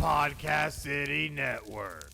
Podcast City Network.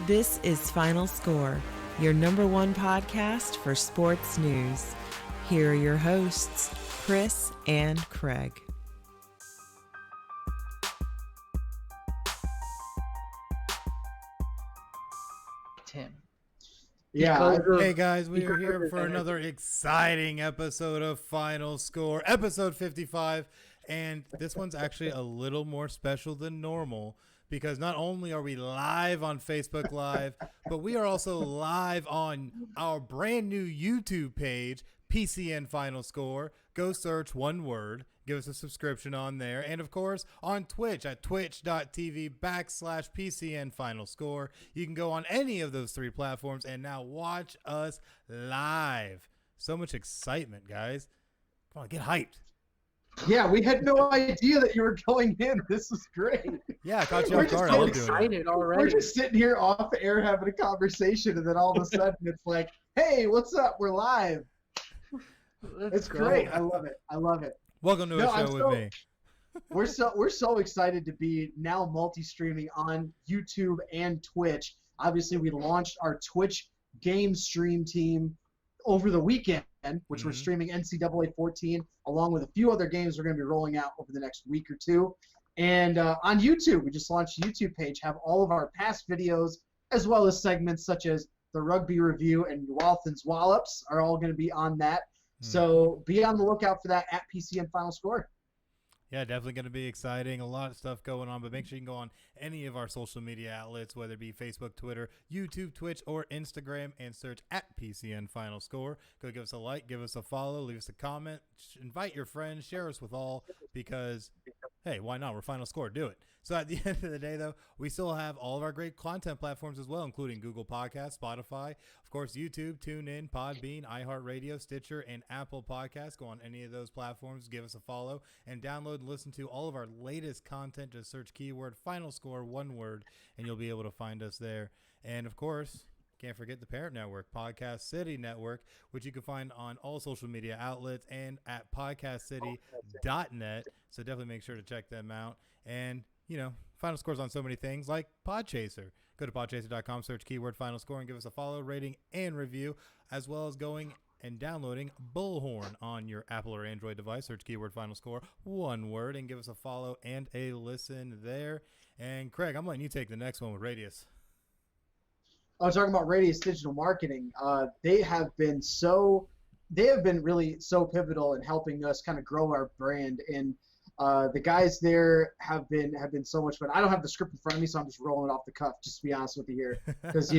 This is Final Score, your number one podcast for sports news. Here are your hosts, Chris and Craig. Tim. Yeah. Hey guys, we are here for another exciting episode of Final Score, episode 55. And this one's actually a little more special than normal because not only are we live on Facebook Live, but we are also live on our brand new YouTube page, PCN Final Score. Go search one word, give us a subscription on there. And of course, on Twitch at twitch.tv/PCN Final Score. You can go on any of those three platforms and now watch us live. So much excitement, guys. Come on, get hyped. Yeah, we had no idea that you were going in. This is great. Yeah, I caught you We're off just guard. so I love doing it. Excited already. We're just sitting here off air having a conversation, and then all of a sudden it's like, hey, what's up? We're live. It's great. I love it. I love it. Welcome to a show with me. We're so excited to be now multi-streaming on YouTube and Twitch. Obviously, we launched our Twitch game stream team over the weekend, which we're streaming NCAA 14, along with a few other games we're going to be rolling out over the next week or two. And on YouTube, we just launched a YouTube page, have all of our past videos, as well as segments such as the rugby review and Walthan's Wallops are all going to be on that. So be on the lookout for that at PCN Final Score. Yeah, definitely going to be exciting. A lot of stuff going on, but make sure you can go on any of our social media outlets, whether it be Facebook, Twitter, YouTube, Twitch, or Instagram, and search at PCN Final Score. Go give us a like, give us a follow, leave us a comment, invite your friends, share us with all, because, hey, why not? We're Final Score. Do it. So at the end of the day, though, we still have all of our great content platforms as well, including Google Podcasts, Spotify, of course, YouTube, TuneIn, Podbean, iHeartRadio, Stitcher, and Apple Podcasts. Go on any of those platforms, give us a follow, and download and listen to all of our latest content. Just search keyword Final Score, one word, and you'll be able to find us there. And, of course, can't forget the parent network, Podcast City Network, which you can find on all social media outlets and at podcastcity.net. So definitely make sure to check them out. And, you know, Final Scores on so many things like PodChaser. Go to podchaser.com, search keyword Final Score, and give us a follow, rating, and review, as well as going and downloading Bullhorn on your Apple or Android device. Search keyword Final Score, one word, and give us a follow and a listen there. And, Craig, I'm letting you take the next one with Radius. I was talking about Radius Digital Marketing. They have been really so pivotal in helping us kind of grow our brand, and the guys there have been so much fun. I don't have the script in front of me, so I'm just rolling it off the cuff. Just to be honest with you here, because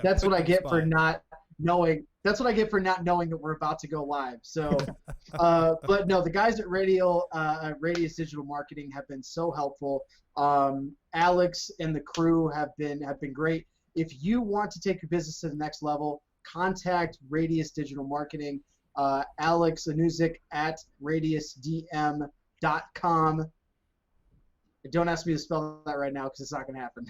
that's what I get for not knowing. That's what I get for not knowing that we're about to go live. So, but no, the guys at Radius Digital Marketing have been so helpful. Alex and the crew have been great. If you want to take your business to the next level, contact Radius Digital Marketing. Alex Anuzik at radiusdm.com. Don't ask me to spell that right now because it's not going to happen.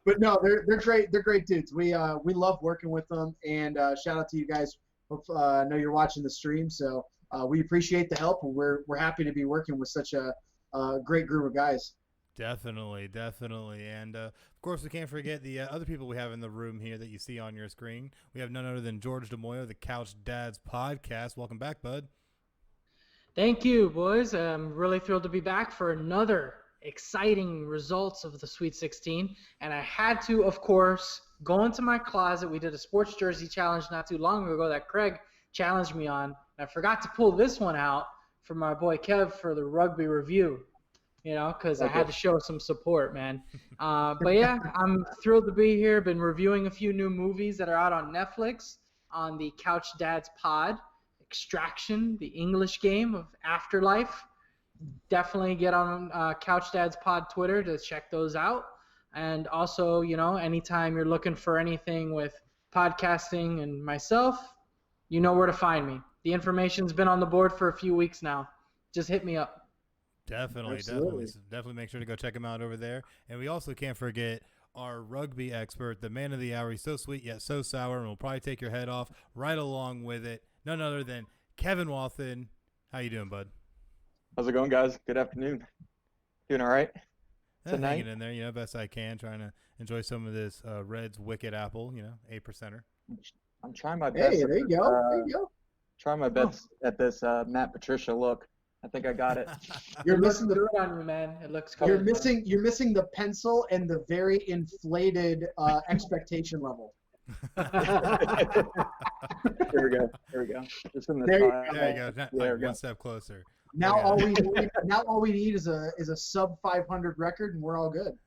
But no, they're great. They're great dudes. We love working with them, and shout out to you guys. Hope I know you're watching the stream, so we appreciate the help, and we're happy to be working with such a great group of guys. Definitely. And, of course, we can't forget the other people we have in the room here that you see on your screen. We have none other than Jorge DeMoya, the Couch Dads podcast. Welcome back, bud. Thank you, boys. I'm really thrilled to be back for another exciting results of the Sweet 16. And I had to, of course, go into my closet. We did a sports jersey challenge not too long ago that Craig challenged me on. I forgot to pull this one out for my boy Kev for the rugby review. You know, because I had to show some support, man. But yeah, I'm thrilled to be here. Been reviewing a few new movies that are out on Netflix on the Couch Dads Pod. Extraction, the English Game of Afterlife, definitely get on Couch Dad's Pod Twitter to check those out. And also, anytime you're looking for anything with podcasting and myself, you know where to find me. The information's been on the board for a few weeks now. Just hit me up. Definitely. So definitely make sure to go check him out over there. And we also can't forget our rugby expert, the man of the hour. He's so sweet yet so sour, and will probably take your head off right along with it. None other than Kevin Wathen. How you doing, bud? How's it going, guys? Good afternoon. Doing all right tonight? Hanging in there, best I can, trying to enjoy some of this Reds Wicked Apple, 8%er. I'm trying my best. Hey, there you go. There you go. Trying my best at this Matt Patricia look. I think I got it. You're missing the good on you, man. It looks good. You're missing the pencil and the very inflated expectation level. Here we go. Just in the There you go. One step closer. Now all we need is a sub 500 record, and we're all good.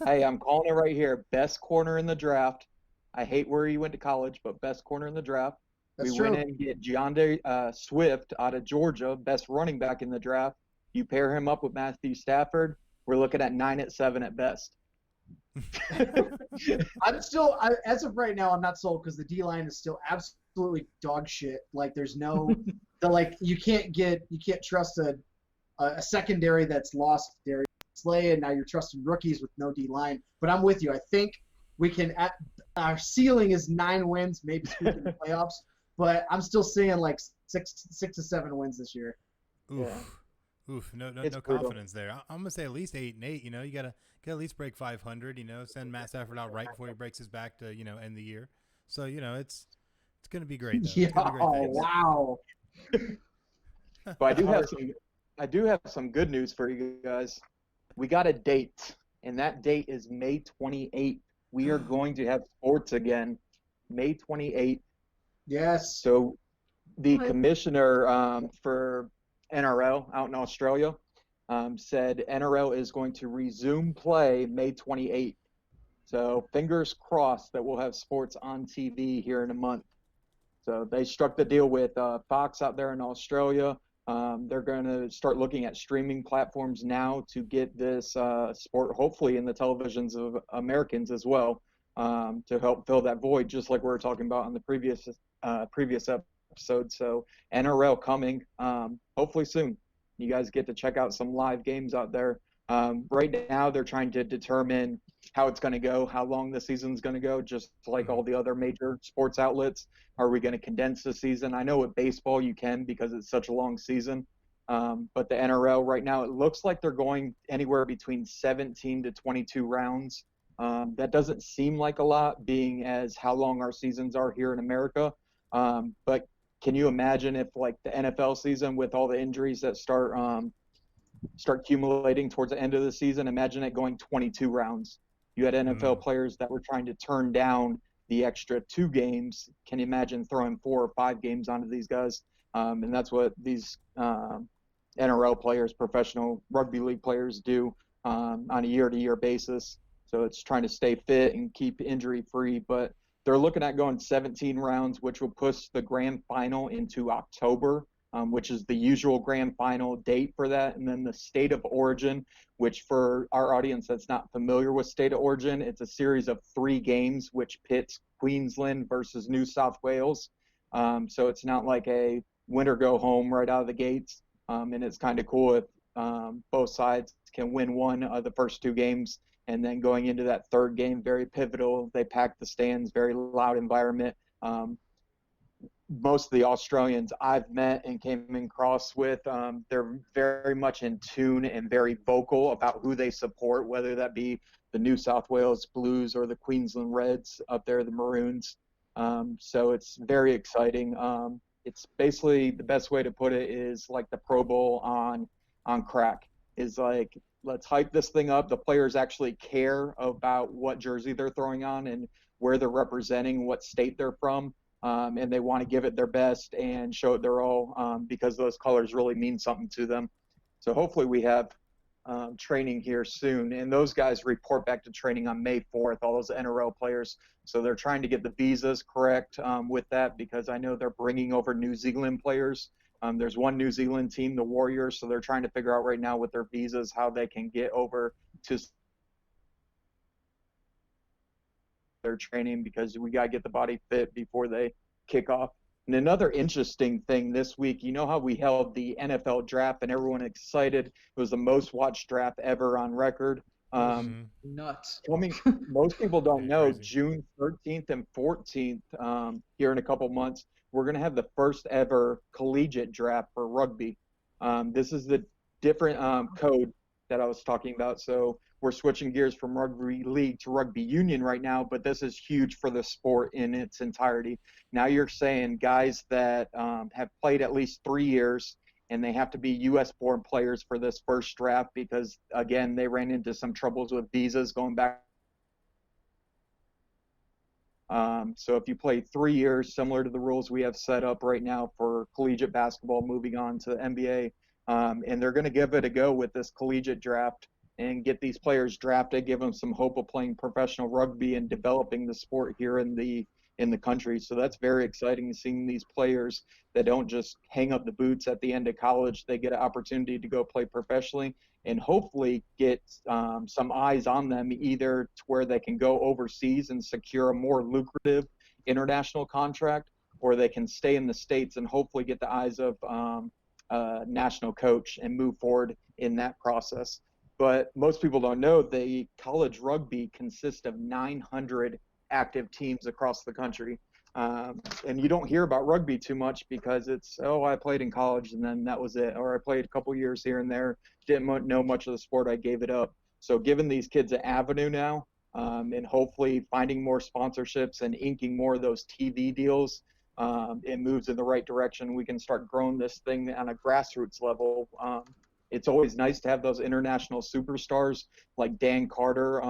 Hey, I'm calling it right here. Best corner in the draft. I hate where he went to college, but best corner in the draft. That's we true. went in and get DeAndre Swift out of Georgia, best running back in the draft. You pair him up with Matthew Stafford, we're looking at 9-7 at best. As of right now, I'm not sold because the D line is still absolutely dog shit. Like there's no, you can't trust a secondary that's lost Darius Slay, and now you're trusting rookies with no D line. But I'm with you. I think we can. Our ceiling is 9 wins, maybe squeak in the playoffs. But I'm still seeing like 6 to 7 wins this year. Oof. Yeah. Oof. No It's confidence there. I'm gonna say at least 8-8. You gotta at least break 500. Send Matt Stafford out right before he breaks his back to end the year. So it's gonna be great. Though. Yeah. It's gonna be great things. Wow. But I do have some good news for you guys. We got a date, and that date is May 28th. We are going to have sports again, May 28th. Yes. So the commissioner for NRL out in Australia said NRL is going to resume play May 28th. So fingers crossed that we'll have sports on TV here in a month. So they struck the deal with Fox out there in Australia. They're going to start looking at streaming platforms now to get this sport hopefully in the televisions of Americans as well, to help fill that void, just like we were talking about on the previous episode. So NRL coming hopefully soon. You guys get to check out some live games out there. Right now they're trying to determine how it's going to go, how long the season's going to go, just like all the other major sports outlets. Are we going to condense the season? I know with baseball you can because it's such a long season. But the NRL right now, it looks like they're going anywhere between 17 to 22 rounds. That doesn't seem like a lot, being as how long our seasons are here in America. But can you imagine if like the NFL season with all the injuries that start accumulating towards the end of the season, imagine it going 22 rounds. You had NFL players that were trying to turn down the extra 2 games. Can you imagine throwing 4 or 5 games onto these guys? And that's what these NRL players, professional rugby league players do on a year-to-year basis. So it's trying to stay fit and keep injury-free. But they're looking at going 17 rounds, which will push the grand final into October, which is the usual grand final date for that. And then the state of origin, which for our audience that's not familiar with state of origin, it's a series of 3 games which pits Queensland versus New South Wales. So it's not like a win or go home right out of the gates. And it's kind of cool if both sides can win one of the first 2 games. And then going into that 3rd game, very pivotal. They pack the stands, very loud environment. Most of the Australians I've met and came across with, they're very much in tune and very vocal about who they support, whether that be the New South Wales Blues or the Queensland Reds up there, the Maroons. So it's very exciting. It's basically, the best way to put it is like the Pro Bowl on crack. Is like, let's hype this thing up. The players actually care about what jersey they're throwing on and where they're representing, what state they're from. And they want to give it their best and show it their all, because those colors really mean something to them. So hopefully we have training here soon. And those guys report back to training on May 4th, all those NRL players. So they're trying to get the visas correct with that, because I know they're bringing over New Zealand players There's one New Zealand team, the Warriors, so they're trying to figure out right now with their visas how they can get over to their training, because we got to get the body fit before they kick off. And another interesting thing this week, you know how we held the NFL draft and everyone excited? It was the most watched draft ever on record. Nuts. Most people don't know, Crazy. June 13th and 14th, here in a couple months, we're going to have the first ever collegiate draft for rugby. This is the different code that I was talking about. So we're switching gears from rugby league to rugby union right now, but this is huge for the sport in its entirety. Now you're saying guys that have played at least 3 years, and they have to be U.S.-born players for this first draft because, again, they ran into some troubles with visas going back. So if you play 3 years, similar to the rules we have set up right now for collegiate basketball, moving on to the NBA, and they're going to give it a go with this collegiate draft and get these players drafted, give them some hope of playing professional rugby and developing the sport here in the country. So that's very exciting, seeing these players that don't just hang up the boots at the end of college. They get an opportunity to go play professionally and hopefully get some eyes on them, either to where they can go overseas and secure a more lucrative international contract, or they can stay in the States and hopefully get the eyes of a national coach and move forward in that process. But most people don't know the college rugby consists of 900 active teams across the country. And you don't hear about rugby too much because it's, oh, I played in college and then that was it. Or I played a couple years here and there, didn't know much of the sport, I gave it up. So giving these kids an avenue now, and hopefully finding more sponsorships and inking more of those TV deals, it moves in the right direction. We can start growing this thing on a grassroots level. It's always nice to have those international superstars like Dan Carter,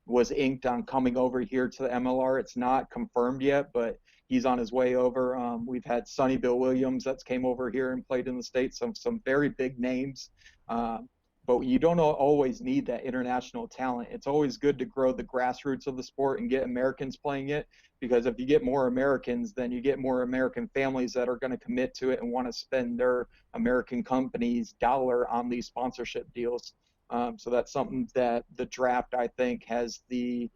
was inked on coming over here to the MLR. It's not confirmed yet, but he's on his way over. We've had Sonny Bill Williams that's came over here and played in the States, some very big names. But you don't always need that international talent. It's always good to grow the grassroots of the sport and get Americans playing it, because if you get more Americans, then you get more American families that are going to commit to it and want to spend their American company's dollar on these sponsorship deals. So that's something that the draft, I think, has the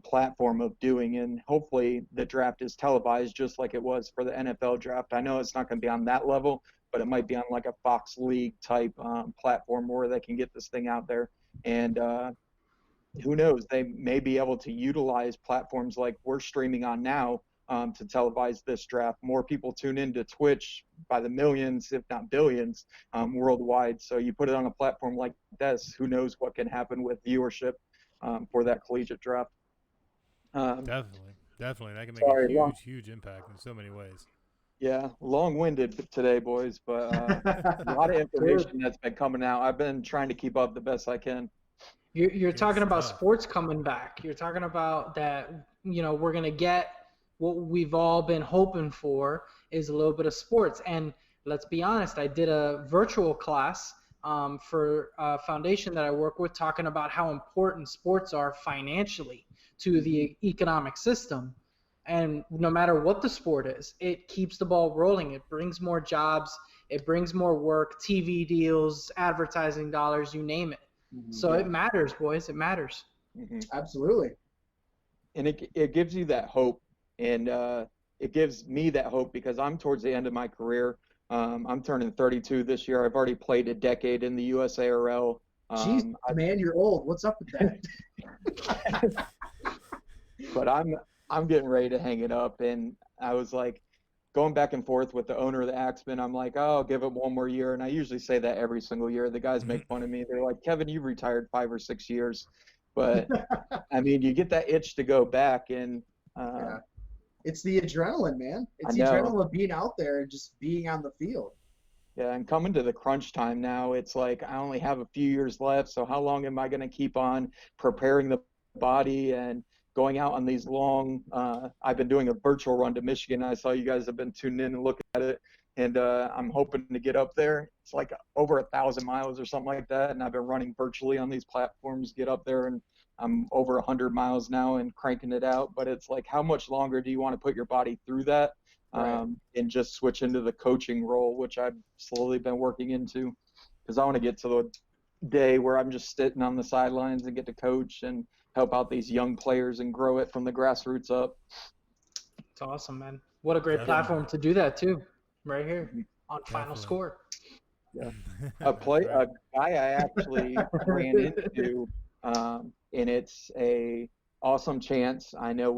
platform of doing, and hopefully the draft is televised just like it was for the NFL draft. I know it's not going to be on that level, but it might be on like a Fox League type platform where they can get this thing out there. And who knows, they may be able to utilize platforms like we're streaming on now to televise this draft. More people tune into Twitch by the millions, if not billions, worldwide. So you put it on a platform like this, who knows what can happen with viewership for that collegiate draft. Definitely. That can make a huge impact in so many ways. Yeah, long-winded today, boys, but a lot of information that's been coming out. I've been trying to keep up the best I can. You're talking about stuff. sports coming back. You're talking about that, we're going to get what we've all been hoping for is a little bit of sports. And let's be honest, I did a virtual class for a foundation that I work with, talking about how important sports are financially to the economic system. And no matter what the sport is, it keeps the ball rolling. It brings more jobs. It brings more work, TV deals, advertising dollars, you name it. So it matters, boys. It matters. Absolutely. And it gives you that hope. And it gives me that hope because I'm towards the end of my career. I'm turning 32 this year. I've already played a decade in the USARL. Jeez, man, you're old. What's up with that? But I'm getting ready to hang it up. And I was like going back and forth with the owner of the Axemen. I'm like, oh, I'll give it one more year. And I usually say that every single year. The guys make fun of me. They're like, Kevin, you retired 5 or 6 years. But, I mean, you get that itch to go back. And yeah. It's the adrenaline, man. It's the adrenaline of being out there and just being on the field. Yeah, and coming to the crunch time now, it's like I only have a few years left. So how long am I going to keep on preparing the body and going out on these long I've been doing a virtual run to Michigan. I saw you guys have been tuning in and looking at it. And I'm hoping to get up there. It's like over 1,000 miles or something like that. And I've been running virtually on these platforms, get up there, and I'm over 100 miles now and cranking it out. But it's like, how much longer do you want to put your body through that and just switch into the coaching role, which I've slowly been working into, because I want to get to the day where I'm just sitting on the sidelines and get to coach and help out these young players and grow it from the grassroots up. It's awesome, man. What a great Definitely. platform to do that too, right here on Final Definitely. Score. Yeah. That's A right. guy I actually ran into, and it's a awesome chance. I know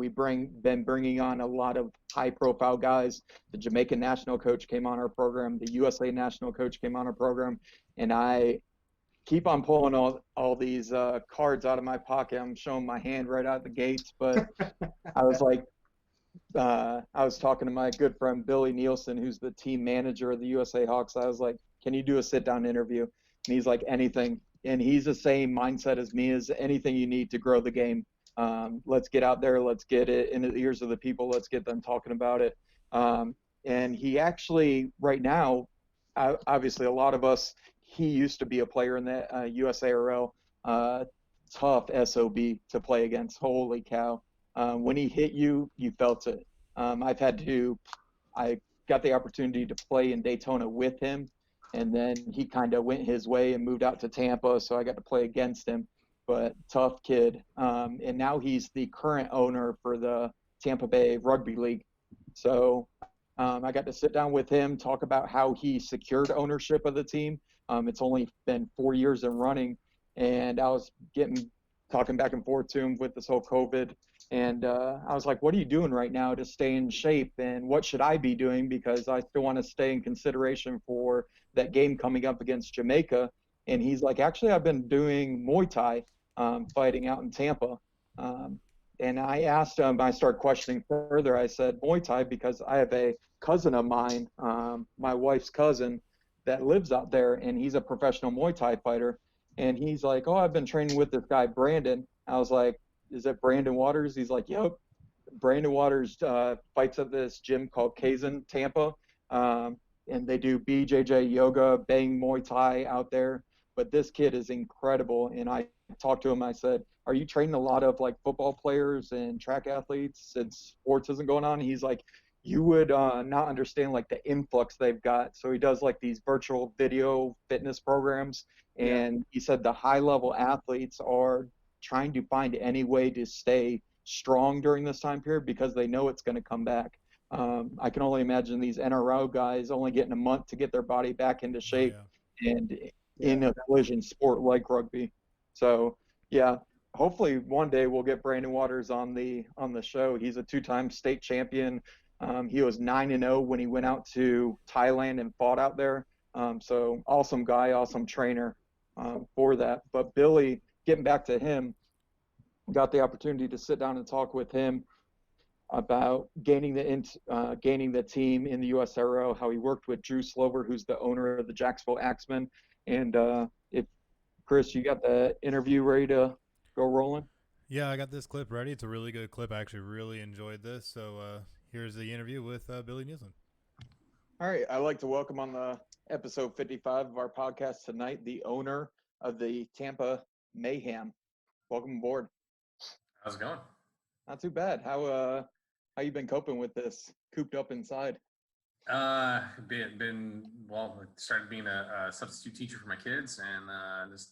been bringing on a lot of high profile guys. The Jamaican national coach came on our program. The USA national coach came on our program, and I keep on pulling all these cards out of my pocket. I'm showing my hand right out the gates, but I was like, I was talking to my good friend Billy Nielsen, who's the team manager of the USA Hawks. I was like, "Can you do a sit-down interview?" And he's like, "Anything." And he's the same mindset as me, as anything you need to grow the game. Let's get out there. Let's get it in the ears of the people. Let's get them talking about it. And he actually, right now, obviously, a lot of us. He used to be a player in the USARL. Tough SOB to play against. Holy cow! When he hit you, you felt it. I got the opportunity to play in Daytona with him, and then he kind of went his way and moved out to Tampa, so I got to play against him. But tough kid. And now he's the current owner for the Tampa Bay Rugby League. So I got to sit down with him, talk about how he secured ownership of the team. It's only been 4 years in running, and I was talking back and forth to him with this whole COVID. And I was like, what are you doing right now to stay in shape? And what should I be doing? Because I still want to stay in consideration for that game coming up against Jamaica. And he's like, actually, I've been doing Muay Thai, fighting out in Tampa. And I asked him, I started questioning further. I said, Muay Thai, because I have a cousin of mine, my wife's cousin, that lives out there, and he's a professional Muay Thai fighter. And he's like, oh, I've been training with this guy, Brandon. I was like, is it Brandon Waters? He's like, yep. Brandon Waters fights at this gym called Kaizen, Tampa. And they do BJJ yoga, bang Muay Thai out there. But this kid is incredible. And I talked to him. I said, are you training a lot of like football players and track athletes since sports isn't going on? He's like, you would not understand like the influx they've got. So he does like these virtual video fitness programs. And he said the high level athletes are trying to find any way to stay strong during this time period because they know it's going to come back. I can only imagine these NRL guys only getting a month to get their body back into shape and in a collision sport like rugby. So yeah, hopefully one day we'll get Brandon Waters on the show. He's a 2-time state champion. He was 9-0 when he went out to Thailand and fought out there. So awesome guy, awesome trainer for that. But Billy, getting back to him, got the opportunity to sit down and talk with him about gaining the team in the USRO, how he worked with Drew Slover, who's the owner of the Jacksonville Axemen. And if Chris, you got the interview ready to go rolling? Yeah, I got this clip ready. It's a really good clip. I actually really enjoyed this. So here's the interview with Billy Nielsen. All right. I'd like to welcome on the episode 55 of our podcast tonight, the owner of the Tampa Mayhem. Welcome aboard. How's it going? Not too bad. How you been coping with this cooped up inside? Started being a substitute teacher for my kids and just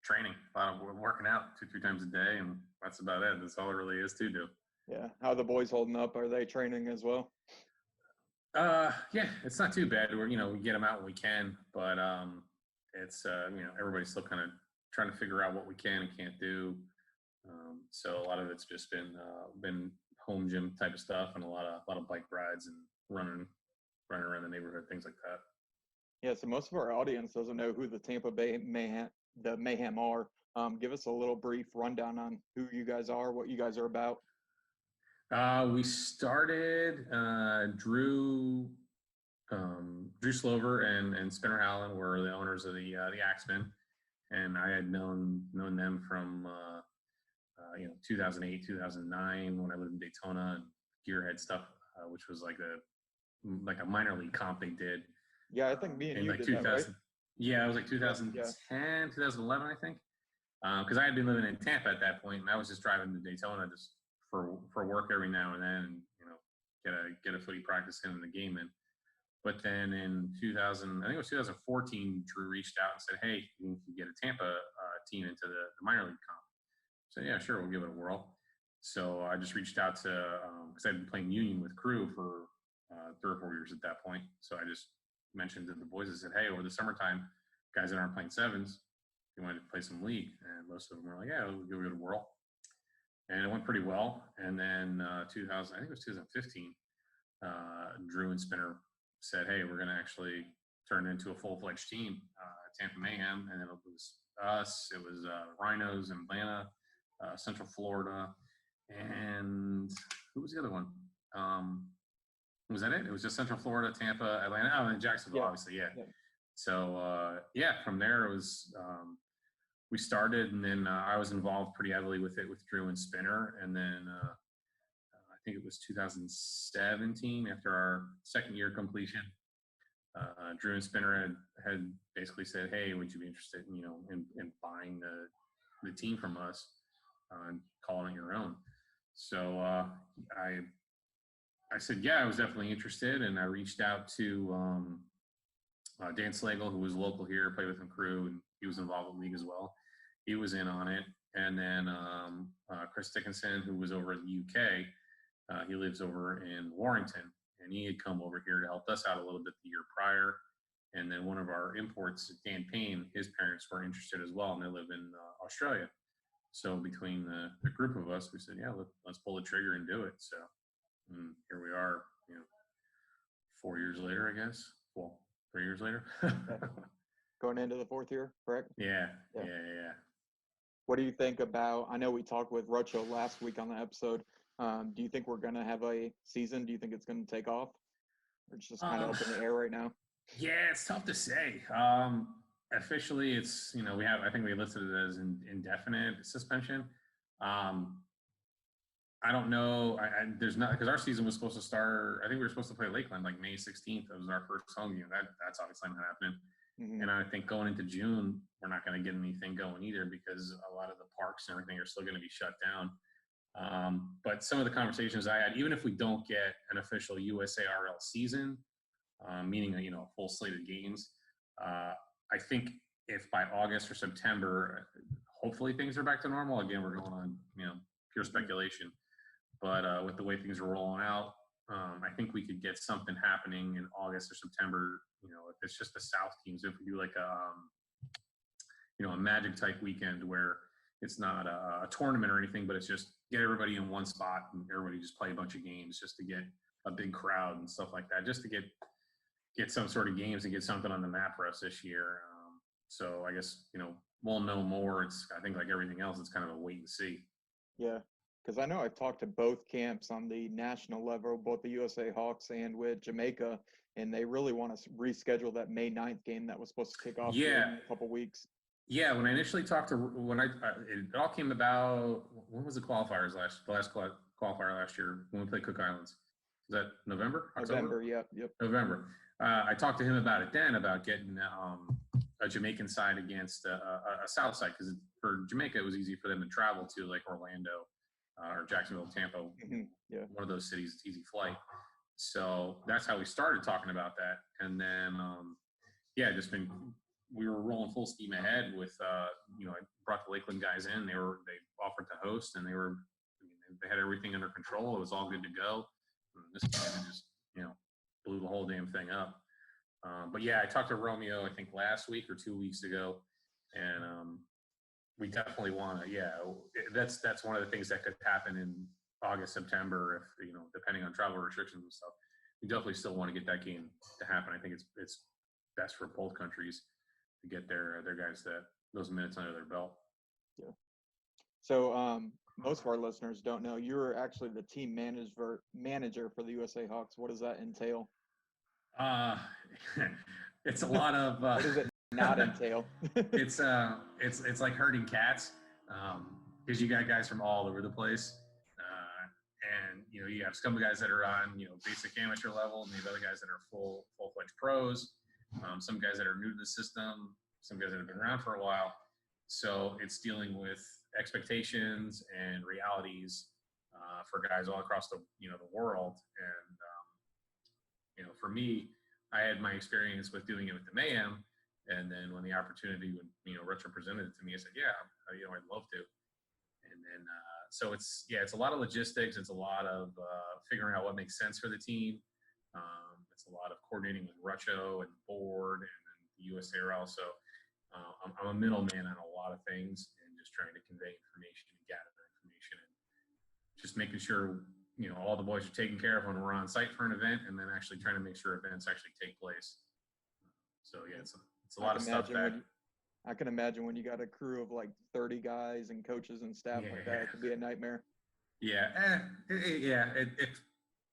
training. Working out 2-3 times a day, and that's about it. That's all it really is to do. Yeah. How are the boys holding up? Are they training as well? Yeah, it's not too bad. We get them out when we can, but it's everybody's still kind of trying to figure out what we can and can't do. So a lot of it's just been home gym type of stuff, and a lot of bike rides and running around the neighborhood, things like that. Yeah. So most of our audience doesn't know who the Tampa Bay Mayhem are. Give us a little brief rundown on who you guys are, what you guys are about. We started Drew Slover and Spinner Howland were the owners of the Axemen, and I had known them from 2008, 2009 when I lived in Daytona and Gearhead stuff, which was like a minor league comp they did. Yeah, I think me and you like did 2000. That, right? Yeah, it was like 2010, 2011, I think. Because I had been living in Tampa at that point, and I was just driving to Daytona just for work every now and then. And, get a footy practice in and the game in. But then in 2000, I think it was 2014, Drew reached out and said, "Hey, you can get a Tampa team into the minor league comp." So yeah, sure, we'll give it a whirl. So I just reached out to because I'd been playing union with Crew for 3 or 4 years at that point. So I just mentioned to the boys, I said, "Hey, over the summertime, guys that aren't playing sevens, you wanted to play some league?" And most of them were like, "Yeah, we'll give it a whirl." And it went pretty well. And then 2000, I think it was 2015, Drew and Spinner said, "Hey, we're going to actually turn it into a full-fledged team, Tampa Mayhem." And then it was us, it was Rhinos in Atlanta, Central Florida, and who was the other one? Was that it? It was just Central Florida, Tampa, Atlanta, and Jacksonville, obviously, yeah. So, from there it was we started, and then I was involved pretty heavily with it with Drew and Spinner. And then I think it was 2017, after our second year completion, Drew and Spinner had basically said, "Hey, would you be interested in buying the team from us and calling it your own?" So I said, yeah, I was definitely interested. And I reached out to Dan Slagle, who was local here, played with him Crew, and he was involved with the league as well. He was in on it. And then Chris Dickinson, who was over in the UK, he lives over in Warrington, and he had come over here to help us out a little bit the year prior. And then one of our imports, Dan Payne, his parents were interested as well, and they live in Australia. So between the group of us, we said, yeah, let's pull the trigger and do it. So here we are, 4 years later, I guess. Well, 3 years later. Going into the 4th year, correct? Yeah. What do you think about, I know we talked with Rocho last week on the episode. Do you think we're going to have a season? Do you think it's going to take off? Or it's just kind of up in the air right now? Yeah, it's tough to say. Officially, it's, I think we listed it as indefinite suspension. I don't know. There's not, because our season was supposed to start, I think we were supposed to play Lakeland like May 16th. That was our first home game. That's obviously not happening. Mm-hmm. And I think going into June, we're not going to get anything going either, because a lot of the parks and everything are still going to be shut down. But some of the conversations I had, even if we don't get an official USARL season, meaning a full slate of games, I think if by August or September, hopefully things are back to normal. Again, we're going on pure speculation, but with the way things are rolling out, I think we could get something happening in August or September. If it's just the South teams, if we do like a Magic type weekend where it's not a tournament or anything, but it's just get everybody in one spot and everybody just play a bunch of games just to get a big crowd and stuff like that, just to get some sort of games and get something on the map for us this year. So I guess, we'll know more. I think like everything else, it's kind of a wait and see. Yeah. Because I know I've talked to both camps on the national level, both the USA Hawks and with Jamaica, and they really want to reschedule that May 9th game that was supposed to kick off in a couple weeks. Yeah, when I initially talked to, it all came about, when was the qualifiers the last qualifier last year when we played Cook Islands? Was that November? October? November, yep. November. I talked to him about it then, about getting a Jamaican side against a South side, because for Jamaica, it was easy for them to travel to like Orlando or Jacksonville, Tampa. Mm-hmm. Yeah. One of those cities, it's easy flight. So that's how we started talking about that. And then, we were rolling full steam ahead with, I brought the Lakeland guys in. They offered to host, and they had everything under control. It was all good to go. And this game just, blew the whole damn thing up. But yeah, I talked to Romeo, I think last week or 2 weeks ago, and we definitely want to, that's one of the things that could happen in August, September, if, depending on travel restrictions and stuff. We definitely still want to get that game to happen. I think it's best for both countries to get their guys those minutes under their belt. Yeah. So most of our listeners don't know, you're actually the team manager for the USA Hawks. What does that entail? It's a lot of what does it not entail? It's like herding cats, because you got guys from all over the place, and you have some guys that are on basic amateur level, and you have other guys that are full-fledged pros, some guys that are new to the system, some guys that have been around for a while. So it's dealing with expectations and realities for guys all across the world. And for me, I had my experience with doing it with the Mayhem, and then when the opportunity when Retro presented it to me, I said, yeah, I'd love to. And then so it's a lot of logistics. It's a lot of figuring out what makes sense for the team. It's a lot of coordinating with Retro and the board and then the USARL. So I'm a middleman on a lot of things and just trying to convey information and gather information and just making sure all the boys are taken care of when we're on site for an event, and then actually trying to make sure events actually take place. So yeah, it's a lot of stuff that I can imagine when you got a crew of like 30 guys and coaches and staff like that, it could be a nightmare. Yeah,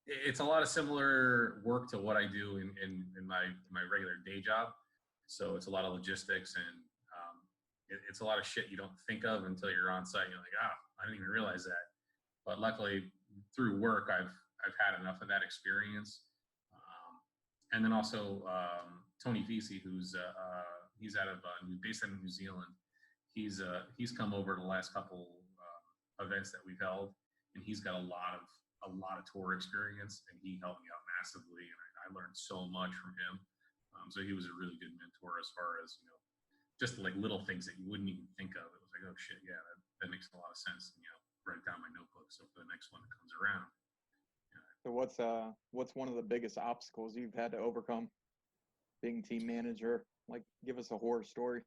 it's a lot of similar work to what I do in my regular day job. So it's a lot of logistics, and it's a lot of shit you don't think of until you're on site. You're like, I didn't even realize that. But luckily, through work, I've had enough of that experience. And then also Tony Vesey, who's he's based out of New Zealand. He's come over the last couple events that we've held, and he's got a lot of tour experience, and he helped me out massively, and I learned so much from him. So he was a really good mentor as far as just like little things that you wouldn't even think of. It was like, oh shit, yeah, that makes a lot of sense. And, write down my notebook so for the next one that comes around. So what's one of the biggest obstacles you've had to overcome being team manager? Like, give us a horror story.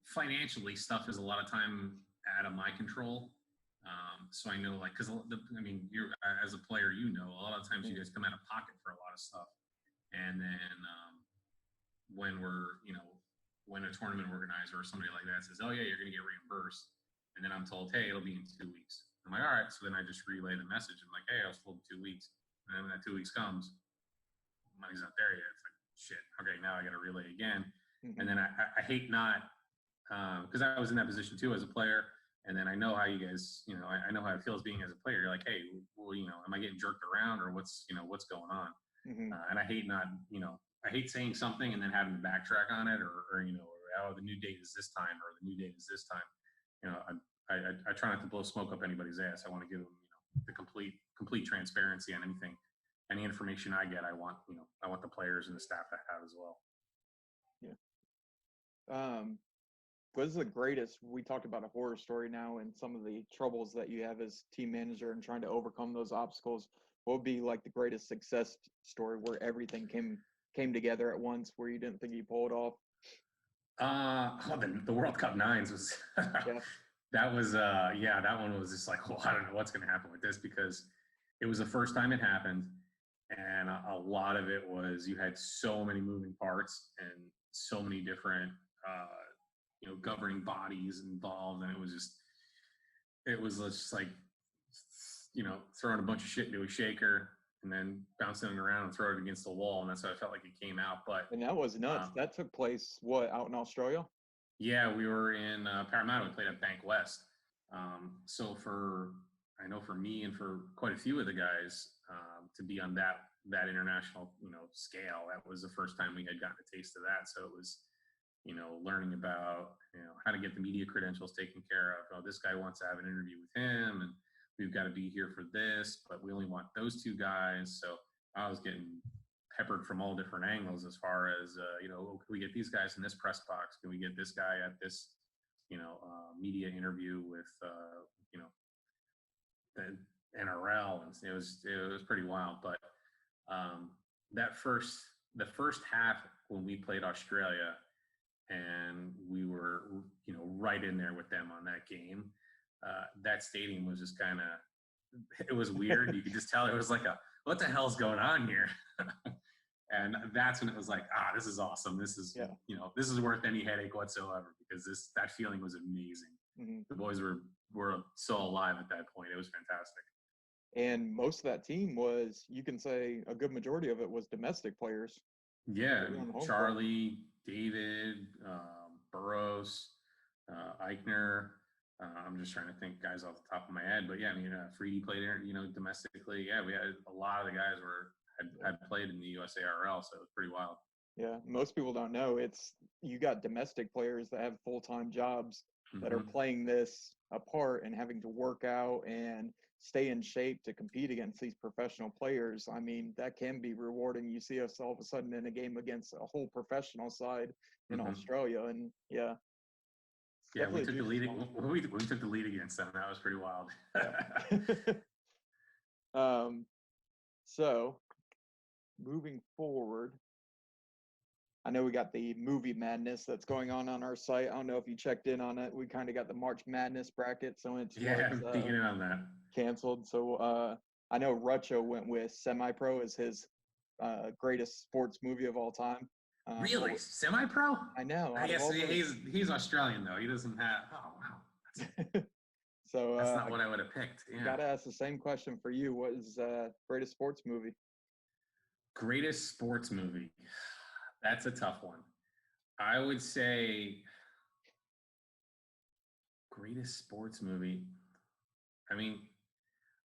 Financially, stuff is a lot of time out of my control. So I know, like, because you're as a player, a lot of times you guys come out of pocket for a lot of stuff, and then when when a tournament organizer or somebody like that says, oh yeah, you're going to get reimbursed, and then I'm told, hey, it'll be in 2 weeks. I'm like, all right. So then I just relay the message. I'm like, hey, I was told in 2 weeks. And then when that 2 weeks comes, money's not there yet. It's like, shit. Okay, now I got to relay again. Mm-hmm. And then I hate not, because I was in that position too as a player. And then I know how you guys, I know how it feels being as a player. You're like, hey, well, am I getting jerked around or what's going on? Mm-hmm. And I hate not, I hate saying something and then having to backtrack on it or oh, the new date is this time or the new date is this time. I try not to blow smoke up anybody's ass. I want to give them, the complete transparency on anything, any information I get. I want the players and the staff to have as well. Yeah. What is the greatest? We talked about a horror story now and some of the troubles that you have as team manager and trying to overcome those obstacles. What would be like the greatest success story where everything came together at once, where you didn't think you pulled off? The World Cup Nines was that was that one was just like, well, I don't know what's going to happen with this, because it was the first time it happened, and a lot of it was you had so many moving parts and so many different governing bodies involved, and it was just like throwing a bunch of shit into a shaker and then bouncing it around and throw it against the wall, and that's how I felt like it came out. But that was nuts. That took place out in Australia? Yeah, we were in Parramatta. We played at Bank West. So for me and for quite a few of the guys to be on that international scale, that was the first time we had gotten a taste of that. So it was learning about how to get the media credentials taken care of. Oh, this guy wants to have an interview with him, and we've got to be here for this, but we only want those two guys. So I was getting peppered from all different angles as far as, can we get these guys in this press box? Can we get this guy at this, media interview with, the NRL? And it was pretty wild. But the first half when we played Australia and we were, right in there with them on that game, that stadium was just kind of, it was weird. You could just tell it was like what the hell's going on here? And that's when it was like, this is awesome. This is, this is worth any headache whatsoever, because that feeling was amazing. Mm-hmm. The boys were so alive at that point. It was fantastic. And most of that team was, you can say a good majority of it was domestic players. Yeah. Charlie, David, Burrows, Eichner. I'm just trying to think guys off the top of my head, but yeah, Freedy played there, domestically. Yeah, we had a lot of the guys had played in the USARL, so it was pretty wild. Yeah, most people don't know you got domestic players that have full-time jobs that are playing this apart and having to work out and stay in shape to compete against these professional players. I mean, that can be rewarding. You see us all of a sudden in a game against a whole professional side in Australia, and yeah, we took the lead. We took the lead against them. That was pretty wild. So moving forward, I know we got the movie madness that's going on our site. I don't know if you checked in on it. We kind of got the March Madness bracket, so it's I'm peeking in on that. Canceled. So I know Rucho went with Semi-Pro as his greatest sports movie of all time. Really? Semi-Pro? I know. Yes, he's Australian though. He doesn't have. Oh wow. So that's not what I would have picked. Yeah. Gotta ask the same question for you. What is greatest sports movie? Greatest sports movie. That's a tough one. I would say greatest sports movie. I mean,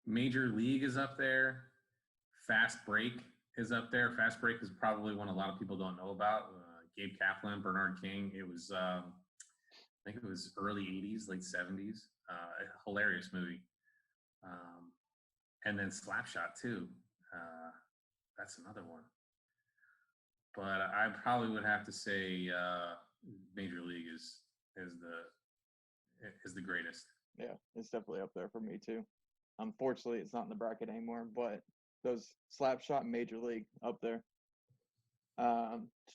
Major League is up there. Fast Break is up there. Fast Break is probably one a lot of people don't know about. Gabe Kaplan, Bernard King. It was, I think it was early 80s, late 70s. A hilarious movie. And then Slapshot too. That's another one. But I probably would have to say Major League is the greatest. Yeah, it's definitely up there for me too. Unfortunately, it's not in the bracket anymore, but those Slapshot and Major League up there.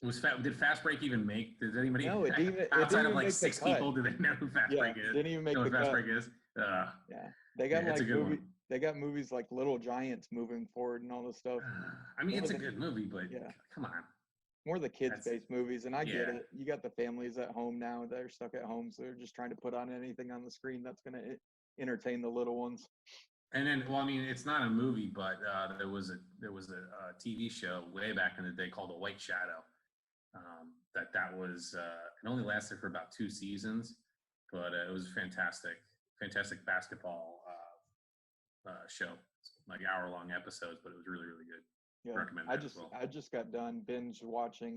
Did Fast Break even make? Did anybody? No, it didn't even, outside of like 6 people, do they know who Fast Break is? Didn't even make know the what Fast cut. Break is. Yeah, they got they got movies like Little Giants moving forward and all this stuff. I mean, it's a good movie, but come on. More the kids-based movies, and I get it. You got the families at home now; they're stuck at home, so they're just trying to put on anything on the screen that's going to entertain the little ones. And then, well, I mean, it's not a movie, but there was a TV show way back in the day called The White Shadow. That was it only lasted for about 2 seasons, but it was a fantastic basketball show, like hour-long episodes, but it was really, really good. Yeah, Recommend I just got done binge watching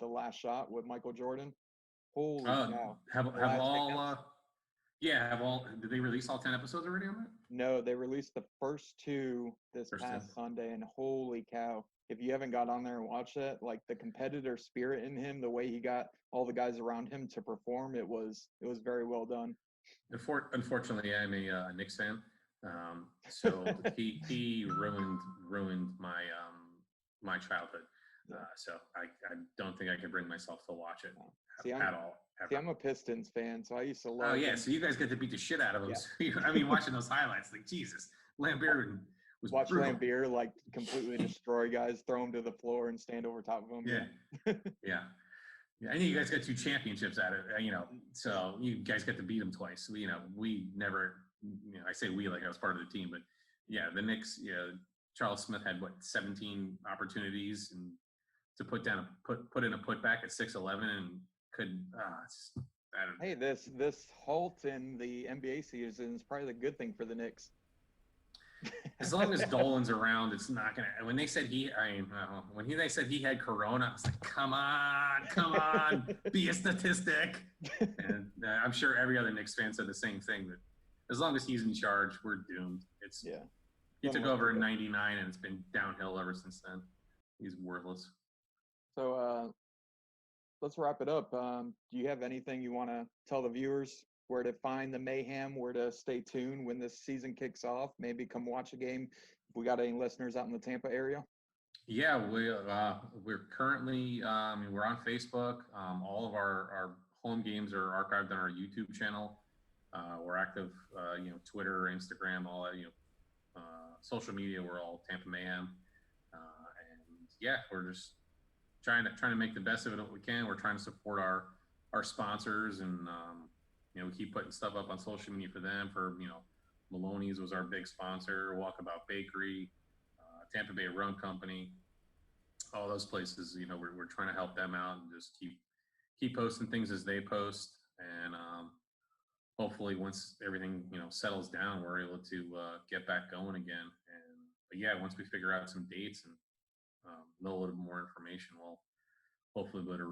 The Last Shot with Michael Jordan. Holy cow! Did they release all 10 episodes already on that? No, they released the first 2 this past Sunday, and holy cow! If you haven't got on there and watched it, like the competitor spirit in him, the way he got all the guys around him to perform, it was very well done. Unfortunately, I'm a Knicks fan, so he ruined my childhood. So I don't think I could bring myself to watch it at all. Ever. See, I'm a Pistons fan, so I used to love. Oh yeah, so you guys get to beat the shit out of them. Yeah. I mean, watching those highlights, like Jesus, Lambert was watch brutal. Lambert like completely destroy guys, throw them to the floor, and stand over top of them. Yeah. I know you guys got 2 championships at it, so you guys get to beat them twice. We never, I say we like I was part of the team, but yeah, the Knicks, Charles Smith had 17 opportunities and to put in a putback at 6'11" and couldn't. Hey, this halt in the NBA season is probably the good thing for the Knicks. As long as Dolan's around, it's not gonna. When they said they said he had corona, I was like, come on, be a statistic. And I'm sure every other Knicks fan said the same thing. That as long as he's in charge, we're doomed. He took over in '99, and it's been downhill ever since then. He's worthless. So let's wrap it up. Do you have anything you want to tell the viewers? Where to find the mayhem, where to stay tuned when this season kicks off, maybe come watch a game. If we got any listeners out in the Tampa area? Yeah, we're currently, we're on Facebook. All of our home games are archived on our YouTube channel. We're active, Twitter, Instagram, all that, social media. We're all Tampa Mayhem. And yeah, we're just trying to make the best of it what we can. We're trying to support our sponsors and, we keep putting stuff up on social media for them. Maloney's was our big sponsor, Walkabout Bakery, Tampa Bay Rum Company, all those places. We're trying to help them out and just keep posting things as they post. And hopefully once everything, settles down, we're able to get back going again. But yeah, once we figure out some dates and know a little more information, we'll hopefully be able to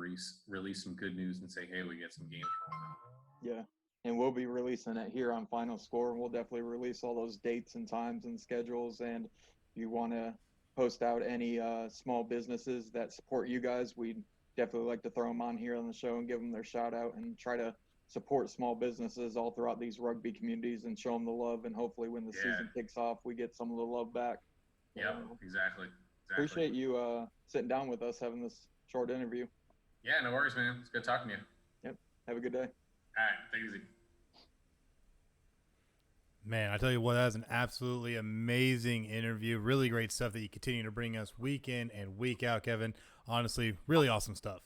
release some good news and say, hey, we get some games going on. Yeah. and we'll be releasing it here on Final Score. We'll definitely release all those dates and times and schedules. And if you want to post out any small businesses that support you guys, we'd definitely like to throw them on here on the show and give them their shout out and try to support small businesses all throughout these rugby communities and show them the love. And hopefully when the season kicks off, we get some of the love back. Yeah, exactly. Appreciate you sitting down with us, having this short interview. Yeah, no worries, man. It's good talking to you. Yep. Have a good day. All right. Take it easy. Man, I tell you what, that was an absolutely amazing interview. Really great stuff that you continue to bring us week in and week out, Kevin. Honestly, really awesome stuff.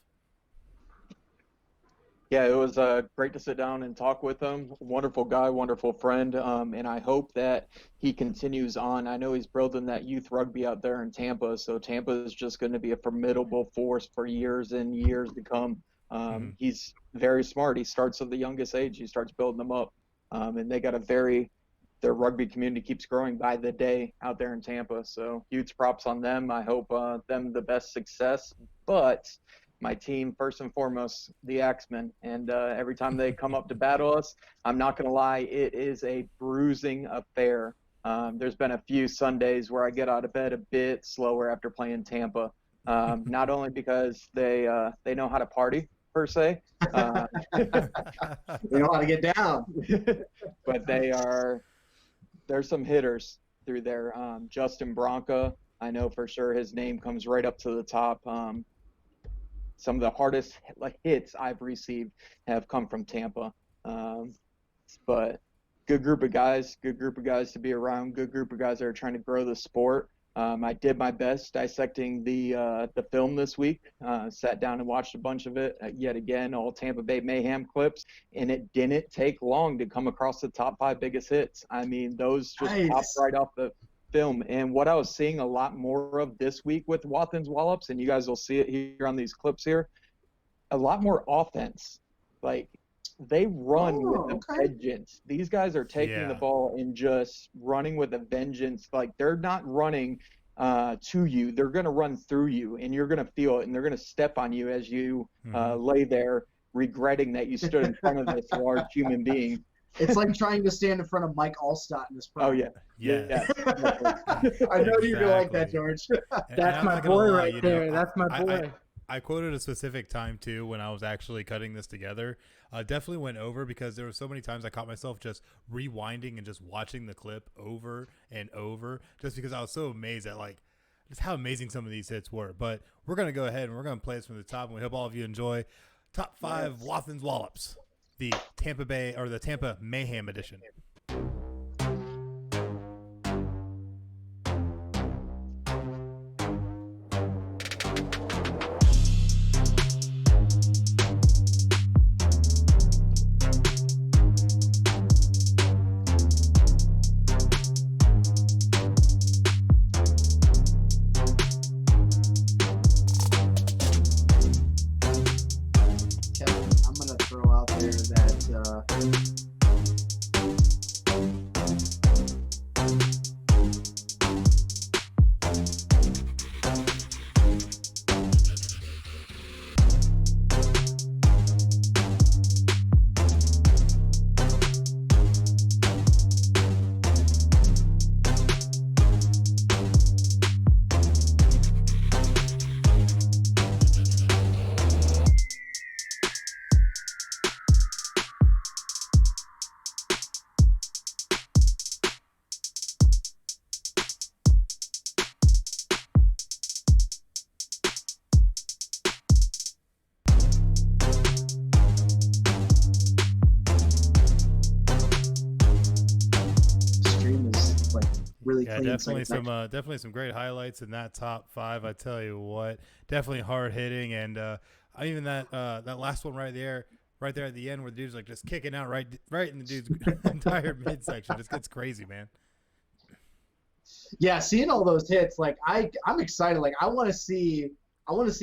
Yeah, it was great to sit down and talk with him. Wonderful guy, wonderful friend, and I hope that he continues on. I know he's building that youth rugby out there in Tampa, so Tampa is just going to be a formidable force for years and years to come. He's very smart. He starts at the youngest age. He starts building them up, and they got their rugby community keeps growing by the day out there in Tampa. So huge props on them. I hope them the best success. But my team, first and foremost, the Axemen. And every time they come up to battle us, I'm not going to lie, it is a bruising affair. There's been a few Sundays where I get out of bed a bit slower after playing Tampa. Not only because they know how to party, per se. They know how to get down. But there's some hitters through there. Justin Bronca, I know for sure his name comes right up to the top. Some of the hardest hits I've received have come from Tampa. But good group of guys to be around, good group of guys that are trying to grow the sport. I did my best dissecting the film this week, sat down and watched a bunch of it, yet again, all Tampa Bay Mayhem clips, and it didn't take long to come across the top 5 biggest hits. I mean, those just popped right off the film. And what I was seeing a lot more of this week with Watkins Wallops, and you guys will see it here on these clips here, a lot more offense. Like, they run with a vengeance. These guys are taking the ball and just running with a vengeance. Like, they're not running to you. They're going to run through you, and you're going to feel it, and they're going to step on you as you lay there regretting that you stood in front of this large human being. It's like trying to stand in front of Mike Allstott in this program. Oh, yeah. Yeah. I know you like that, George. That's my boy right there. That's my boy. I quoted a specific time, too, when I was actually cutting this together. Definitely went over because there were so many times I caught myself just rewinding and just watching the clip over and over just because I was so amazed at, just how amazing some of these hits were. But we're going to go ahead and we're going to play this from the top, and we hope all of you enjoy Top 5 Watkins Wallops, the Tampa Bay or the Tampa Mayhem edition. Yeah, definitely some great highlights in that top 5. I tell you what, definitely hard hitting, and even that last one right there at the end where the dude's like just kicking out right in the dude's entire midsection. Just gets crazy, man. Yeah, seeing all those hits, I'm excited. I want to see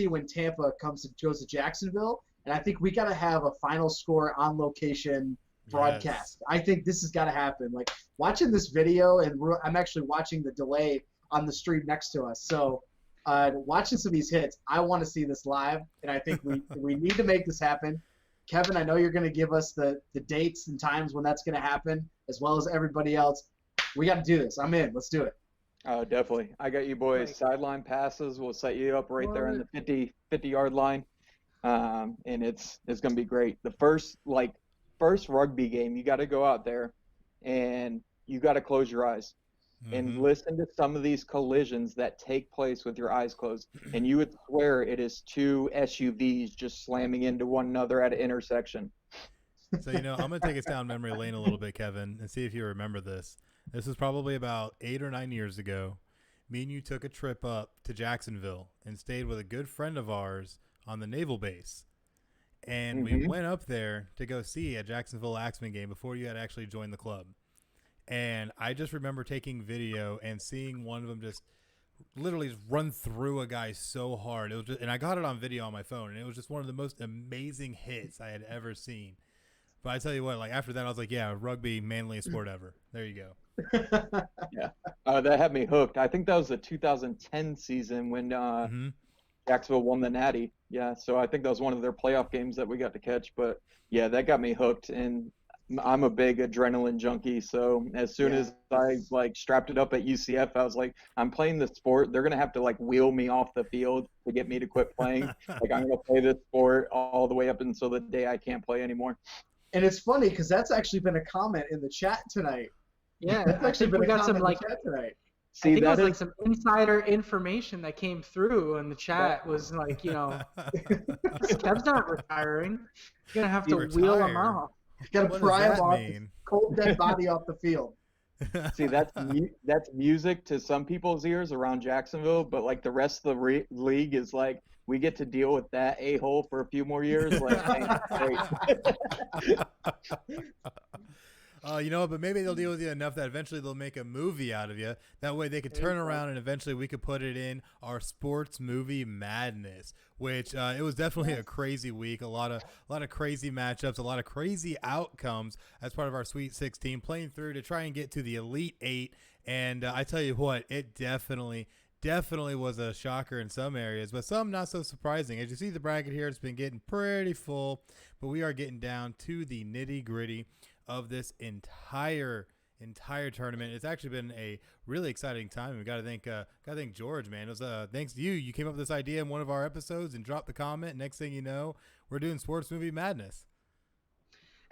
when Tampa goes to Jacksonville, and I think we got to have a Final Score on location broadcast. Yes. I think this has got to happen. Watching this video, and I'm actually watching the delay on the stream next to us. So watching some of these hits, I want to see this live, and I think we need to make this happen. Kevin, I know you're going to give us the dates and times when that's going to happen, as well as everybody else. We got to do this. I'm in. Let's do it. Oh, definitely. I got you boys. Like- Sideline passes. We'll set you up right there in the 50-yard line. And it's going to be great. The first rugby game, you got to go out there and you got to close your eyes and listen to some of these collisions that take place with your eyes closed. And you would swear it is two SUVs just slamming into one another at an intersection. So, I'm going to take us down memory lane a little bit, Kevin, and see if you remember this. This was probably about 8 or 9 years ago. Me and you took a trip up to Jacksonville and stayed with a good friend of ours on the naval base. And we went up there to go see a Jacksonville Axemen game before you had actually joined the club. And I just remember taking video and seeing one of them just literally just run through a guy so hard. It was just, and I got it on video on my phone, and it was just one of the most amazing hits I had ever seen. But I tell you what, like after that, I was like, yeah, rugby, manliest sport ever. There you go. Yeah. That had me hooked. I think that was the 2010 season when Jacksonville won the Natty. Yeah, so I think that was one of their playoff games that we got to catch. But yeah, that got me hooked, and I'm a big adrenaline junkie. So as soon as I strapped it up at UCF, I was like, I'm playing this sport. They're gonna have to wheel me off the field to get me to quit playing. I'm gonna play this sport all the way up until the day I can't play anymore. And it's funny because that's actually been a comment in the chat tonight. Yeah, That's actually, been we a got some comment in the chat tonight. See, I think it that was is some insider information that came through in the chat. Was Kev's not retiring. You're gonna have to wheel him off. Got to What pry does him that off mean? his cold dead body off the field. See, that's music to some people's ears around Jacksonville, but the rest of the league is we get to deal with that a-hole for a few more years. Man, great. But maybe they'll deal with you enough that eventually they'll make a movie out of you. That way they could turn around and eventually we could put it in our sports movie madness, which it was definitely a crazy week. A lot of crazy matchups, a lot of crazy outcomes as part of our Sweet 16, playing through to try and get to the Elite 8. And I tell you what, it definitely was a shocker in some areas, but some not so surprising. As you see the bracket here, it's been getting pretty full, but we are getting down to the nitty gritty of this entire tournament. It's actually been a really exciting time. We got to thank George, man. It was thanks to you. You came up with this idea in one of our episodes and dropped the comment. Next thing you know, we're doing sports movie madness.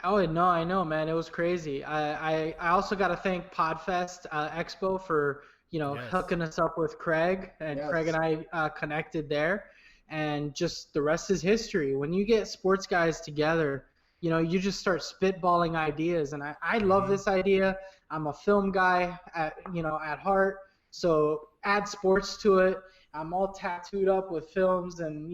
Oh no, I know, man. It was crazy. I also got to thank Podfest Expo for hooking us up with Craig, and Craig and I connected there, and just the rest is history. When you get sports guys together, you just start spitballing ideas, and I love this idea. I'm a film guy at heart, so add sports to it. I'm all tattooed up with films and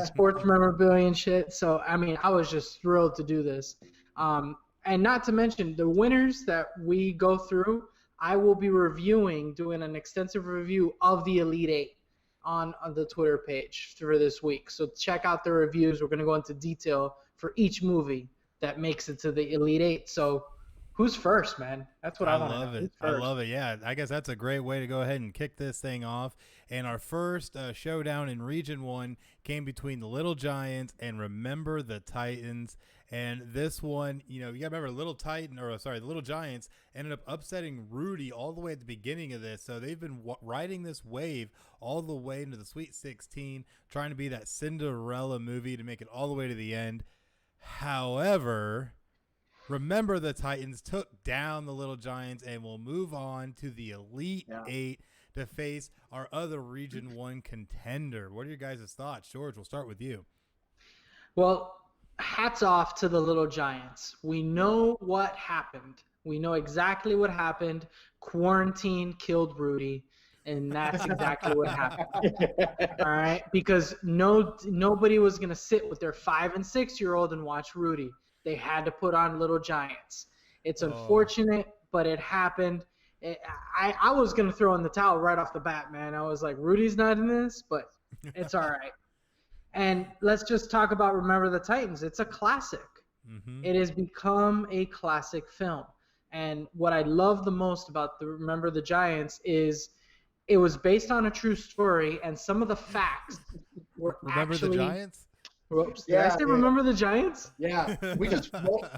sports memorabilia and shit. So I was just thrilled to do this. And not to mention the winners that we go through, I will be doing an extensive review of the Elite 8 on the Twitter page for this week. So check out the reviews. We're going to go into detail for each movie that makes it to the Elite 8. So who's first, man? That's what I want to know. I love it. Yeah, I guess that's a great way to go ahead and kick this thing off. And our first showdown in Region 1 came between the Little Giants and Remember the Titans. And this one, you got to remember the Little Giants ended up upsetting Rudy all the way at the beginning of this. So they've been riding this wave all the way into the Sweet 16, trying to be that Cinderella movie to make it all the way to the end. However, Remember the Titans took down the Little Giants and will move on to the Elite 8 to face our other Region 1 contender. What are your guys' thoughts? George, we'll start with you. Well, hats off to the Little Giants. We know what happened. We know exactly what happened. Quarantine killed Rudy, and that's exactly what happened. All right? Because nobody was going to sit with their 5- and 6-year-old and watch Rudy. They had to put on Little Giants. It's unfortunate, but it happened. I was going to throw in the towel right off the bat, man. I was like, Rudy's not in this, but it's all right. And let's just talk about Remember the Titans. It's a classic. Mm-hmm. It has become a classic film. And what I love the most about the Remember the Giants is it was based on a true story, and some of the facts were Remember actually... the Giants? Whoops. Did I say dude. remember the Giants? Yeah, we just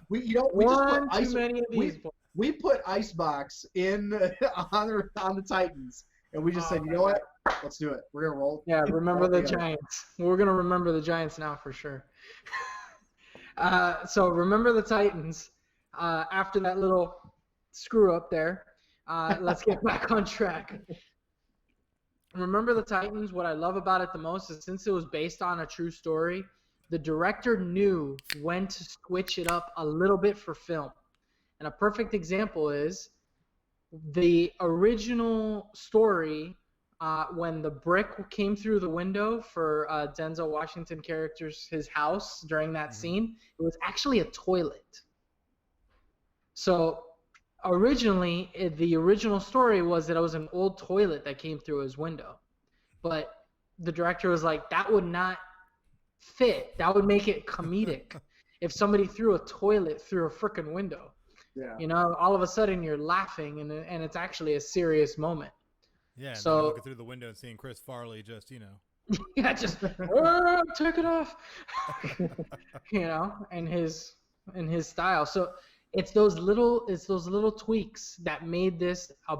we just put One ice. too many of these. We put Icebox in on the Titans, and we just said, you know what? Let's do it. We're gonna roll. Yeah, remember the together. Giants. We're gonna remember the Giants now for sure. So remember the Titans. After that little screw up there, let's get back on track. Remember the Titans. What I love about it the most is since it was based on a true story, the director knew when to switch it up a little bit for film. And a perfect example is the original story when the brick came through the window for Denzel Washington character's his house during that scene, it was actually a toilet. So originally, the original story was that it was an old toilet that came through his window. But the director was like, that would not fit. That would make it comedic if somebody threw a toilet through a freaking window. Yeah. You know, all of a sudden you're laughing and it's actually a serious moment. Yeah, and So- looking through the window and seeing Chris Farley just, Yeah, just "Oh, take it off. You know, in his style. So it's those little tweaks that made this a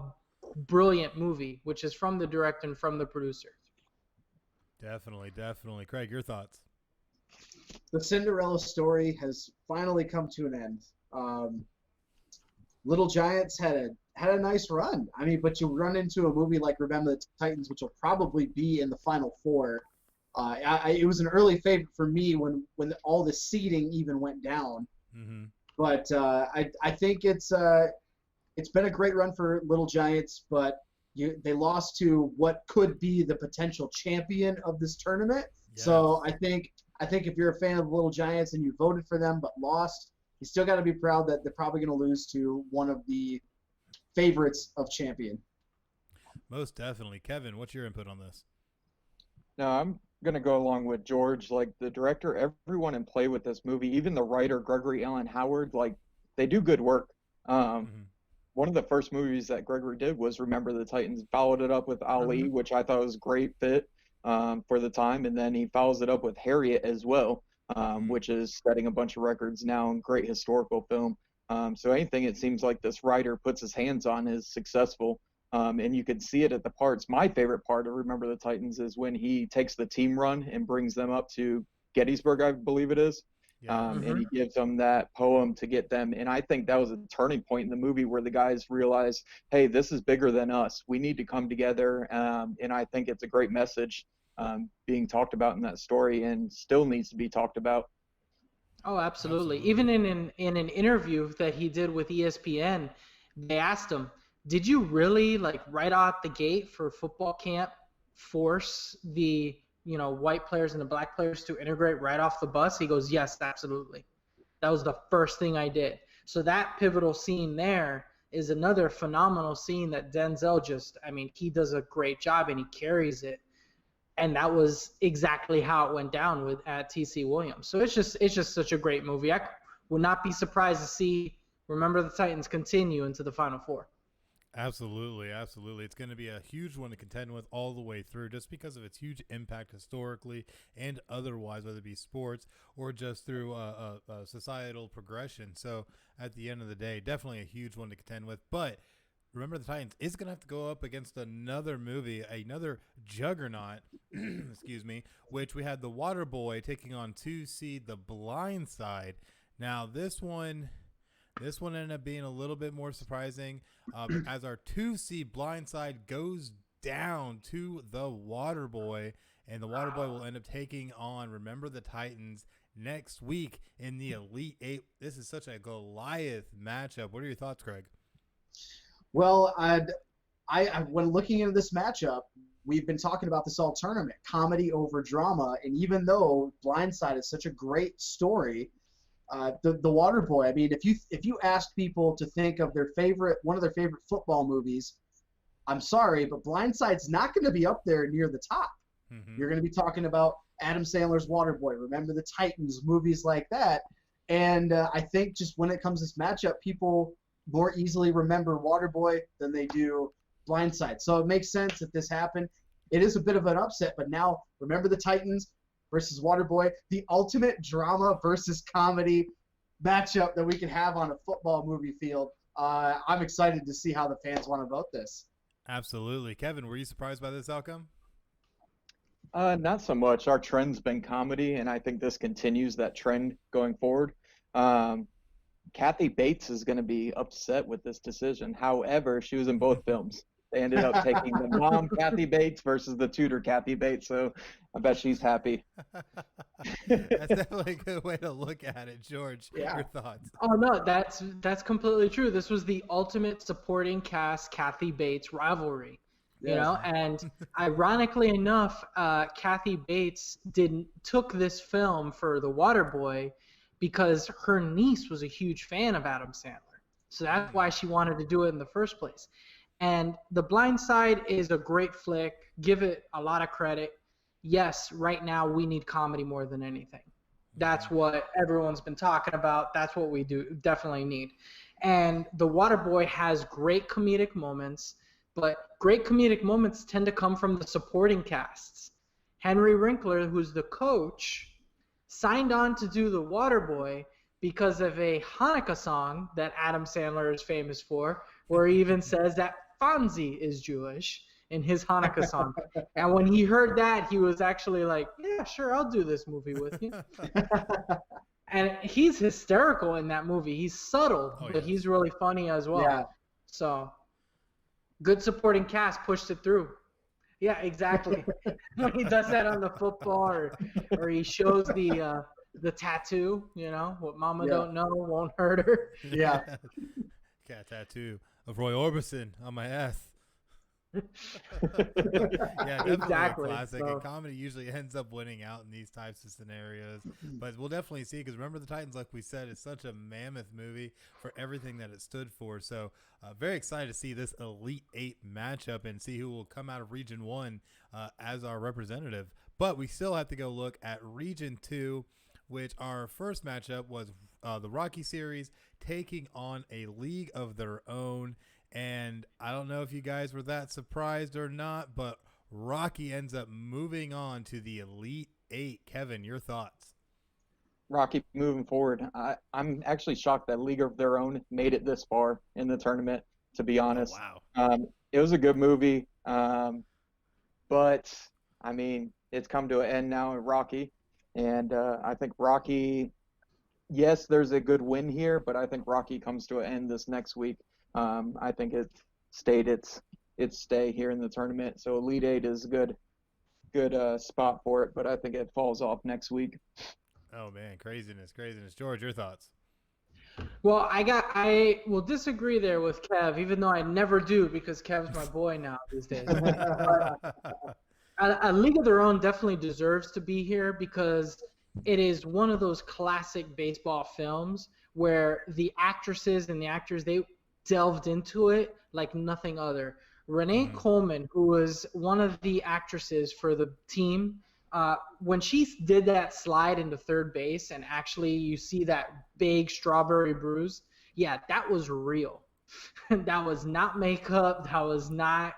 brilliant movie, which is from the director and from the producer. Definitely. Craig, your thoughts? The Cinderella story has finally come to an end. Little Giants had a nice run. I mean, but you run into a movie like Remember the Titans, which will probably be in the Final Four. It was an early favorite for me when all the seeding even went down. Mm-hmm. But I think it's been a great run for Little Giants, but they lost to what could be the potential champion of this tournament. Yes. So I think if you're a fan of Little Giants and you voted for them but lost, you still got to be proud that they're probably going to lose to one of the favorites of champion. Most definitely. Kevin, what's your input on this? No, I'm going to go along with George. Like, the director, everyone in play with this movie, even the writer, Gregory Allen Howard, like, they do good work. One of the first movies that Gregory did was Remember the Titans. Followed it up with Ali, which I thought was a great fit for the time. And then he follows it up with Harriet as well, which is setting a bunch of records now and great historical film. So anything it seems like this writer puts his hands on is successful. And you can see it at the parts. My favorite part of Remember the Titans is when he takes the team run and brings them up to Gettysburg, I believe it is. And he gives them that poem to get them. And I think that was a turning point in the movie where the guys realized, hey, this is bigger than us. We need to come together. And I think it's a great message being talked about in that story and still needs to be talked about. Oh, absolutely. Even in an interview that he did with ESPN, they asked him, did you really, like, right out the gate for football camp, force the white players and the black players to integrate right off the bus? He goes, yes, absolutely. That was the first thing I did. So that pivotal scene there is another phenomenal scene that Denzel he does a great job and he carries it. And that was exactly how it went down at T.C. Williams. So it's just such a great movie. I would not be surprised to see Remember the Titans continue into the Final Four. Absolutely. It's going to be a huge one to contend with all the way through just because of its huge impact historically and otherwise, whether it be sports or just through a societal progression. So at the end of the day, definitely a huge one to contend with. But Remember the Titans is going to have to go up against another movie, another juggernaut, excuse me, which we had The Waterboy taking on 2 seed The Blind Side. Now, this one ended up being a little bit more surprising as our 2 seed Blind Side goes down to The Waterboy, and The Waterboy will end up taking on Remember the Titans next week in the Elite 8. This is such a Goliath matchup. What are your thoughts, Craig? Well, I when looking into this matchup, we've been talking about this all tournament, comedy over drama, and even though Blindside is such a great story, the Waterboy. I mean, if you ask people to think of one of their favorite football movies, I'm sorry, but Blindside's not going to be up there near the top. You're going to be talking about Adam Sandler's Waterboy, Remember the Titans, movies like that. And I think just when it comes to this matchup, people more easily remember Waterboy than they do Blindside. So it makes sense that this happened. It is a bit of an upset, but now Remember the Titans, versus Waterboy, the ultimate drama versus comedy matchup that we can have on a football movie field. I'm excited to see how the fans want to vote this. Absolutely. Kevin, were you surprised by this outcome? Not so much. Our trend's been comedy, and I think this continues that trend going forward. Kathy Bates is going to be upset with this decision. However, she was in both films. They ended up taking the mom, Kathy Bates, versus the tutor, Kathy Bates. So I bet she's happy. That's definitely a good way to look at it, George. Yeah. Your thoughts? Oh no, that's completely true. This was the ultimate supporting cast Kathy Bates rivalry, you Yes. know. And ironically enough, Kathy Bates took this film for The Waterboy because her niece was a huge fan of Adam Sandler, so that's why she wanted to do it in the first place. And The Blind Side is a great flick. Give it a lot of credit. Yes, right now we need comedy more than anything. That's what everyone's been talking about. That's what we definitely need. And The Waterboy has great comedic moments, but great comedic moments tend to come from the supporting casts. Henry Winkler, who's the coach, signed on to do The Waterboy because of a Hanukkah song that Adam Sandler is famous for, where he even says that Fonzie is Jewish in his Hanukkah song. And when he heard that, he was actually like, yeah, sure, I'll do this movie with you. And he's hysterical in that movie. He's subtle, but he's really funny as well. Yeah. So, good supporting cast pushed it through. Yeah, exactly. When he does that on the football, or he shows the tattoo, you know, what Mama don't know won't hurt her. Yeah. Cat tattoo of Roy Orbison on my ass. Yeah, definitely Exactly. a classic. So- And comedy usually ends up winning out in these types of scenarios. But we'll definitely see, because remember, the Titans, like we said, is such a mammoth movie for everything that it stood for. So very excited to see this Elite Eight matchup and see who will come out of Region 1 as our representative. But we still have to go look at Region 2, which our first matchup was the Rocky series taking on a League of Their Own. And I don't know if you guys were that surprised or not, but Rocky ends up moving on to the Elite Eight. Kevin, your thoughts? Rocky moving forward. I'm actually shocked that League of Their Own made it this far in the tournament, to be honest. Oh, wow. It was a good movie, but, I mean, it's come to an end now in Rocky. And I think Rocky, yes, there's a good win here, but I think Rocky comes to an end this next week. I think it stayed its stay here in the tournament. So Elite Eight is a good spot for it, but I think it falls off next week. Oh, man, craziness. George, your thoughts? Well, I will disagree there with Kev, even though I never do, because Kev's my boy now these days. But a League of Their Own definitely deserves to be here because it is one of those classic baseball films where the actresses and the actors, they delved into it like nothing other. Renee Coleman, who was one of the actresses for the team, when she did that slide into third base and actually you see that big strawberry bruise, yeah, that was real. That was not makeup. That was not,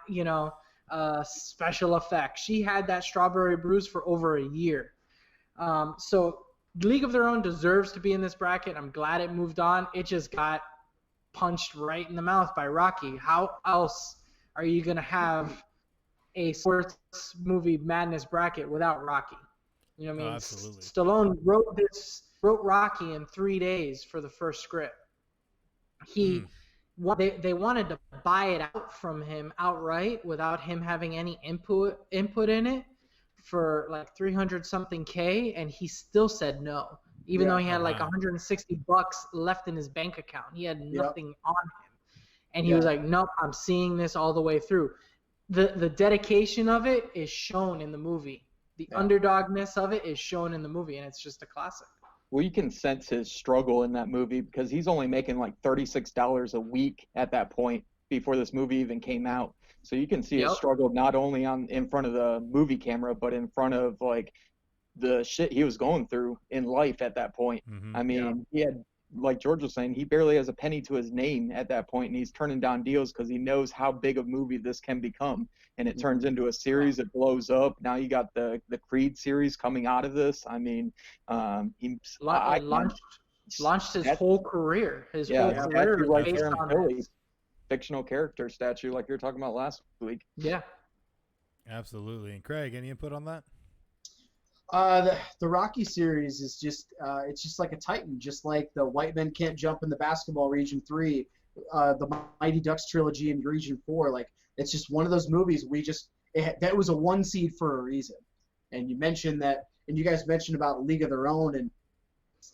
special effects. She had that strawberry bruise for over a year. So League of Their Own deserves to be in this bracket. I'm glad it moved on. It just got punched right in the mouth by Rocky. How else are you going to have a sports movie madness bracket without Rocky? You know what I mean? Absolutely. Stallone wrote Rocky in 3 days for the first script. They wanted to buy it out from him outright without him having any input in it for like 300 something K, and he still said no. Even though he had like $160 left in his bank account, he had nothing on him, and he was like, "Nope, I'm seeing this all the way through." The dedication of it is shown in the movie. The underdogness of it is shown in the movie, and it's just a classic. Well, you can sense his struggle in that movie because he's only making like $36 a week at that point before this movie even came out. So you can see his struggle not only in front of the movie camera, but in front of like the shit he was going through in life at that point. I mean, he had like George was saying, he barely has a penny to his name at that point, and he's turning down deals because he knows how big a movie this can become. And it turns into a series, it blows up. Now you got the Creed series coming out of this. I mean, launched his whole career. His whole career statue is right based there in on Philly. this. Fictional character statue like you were talking about last week. Yeah. Absolutely. And Craig, any input on that? The Rocky series is just it's just like a titan, just like the White Men Can't Jump in the Basketball Region 3, the Mighty Ducks trilogy in Region 4. Like, it's just one of those movies that was a 1 seed for a reason. And you mentioned that, and you guys mentioned about League of Their Own, and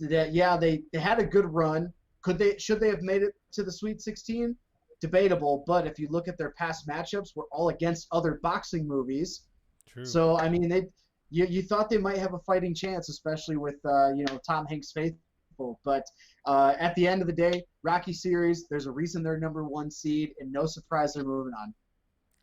that they had a good run. Should they have made it to the Sweet 16? Debatable, but if you look at their past matchups, we're all against other boxing movies. True. So I mean, you thought they might have a fighting chance, especially with Tom Hanks' faithful. But at the end of the day, Rocky series, there's a reason they're number 1 seed, and no surprise they're moving on.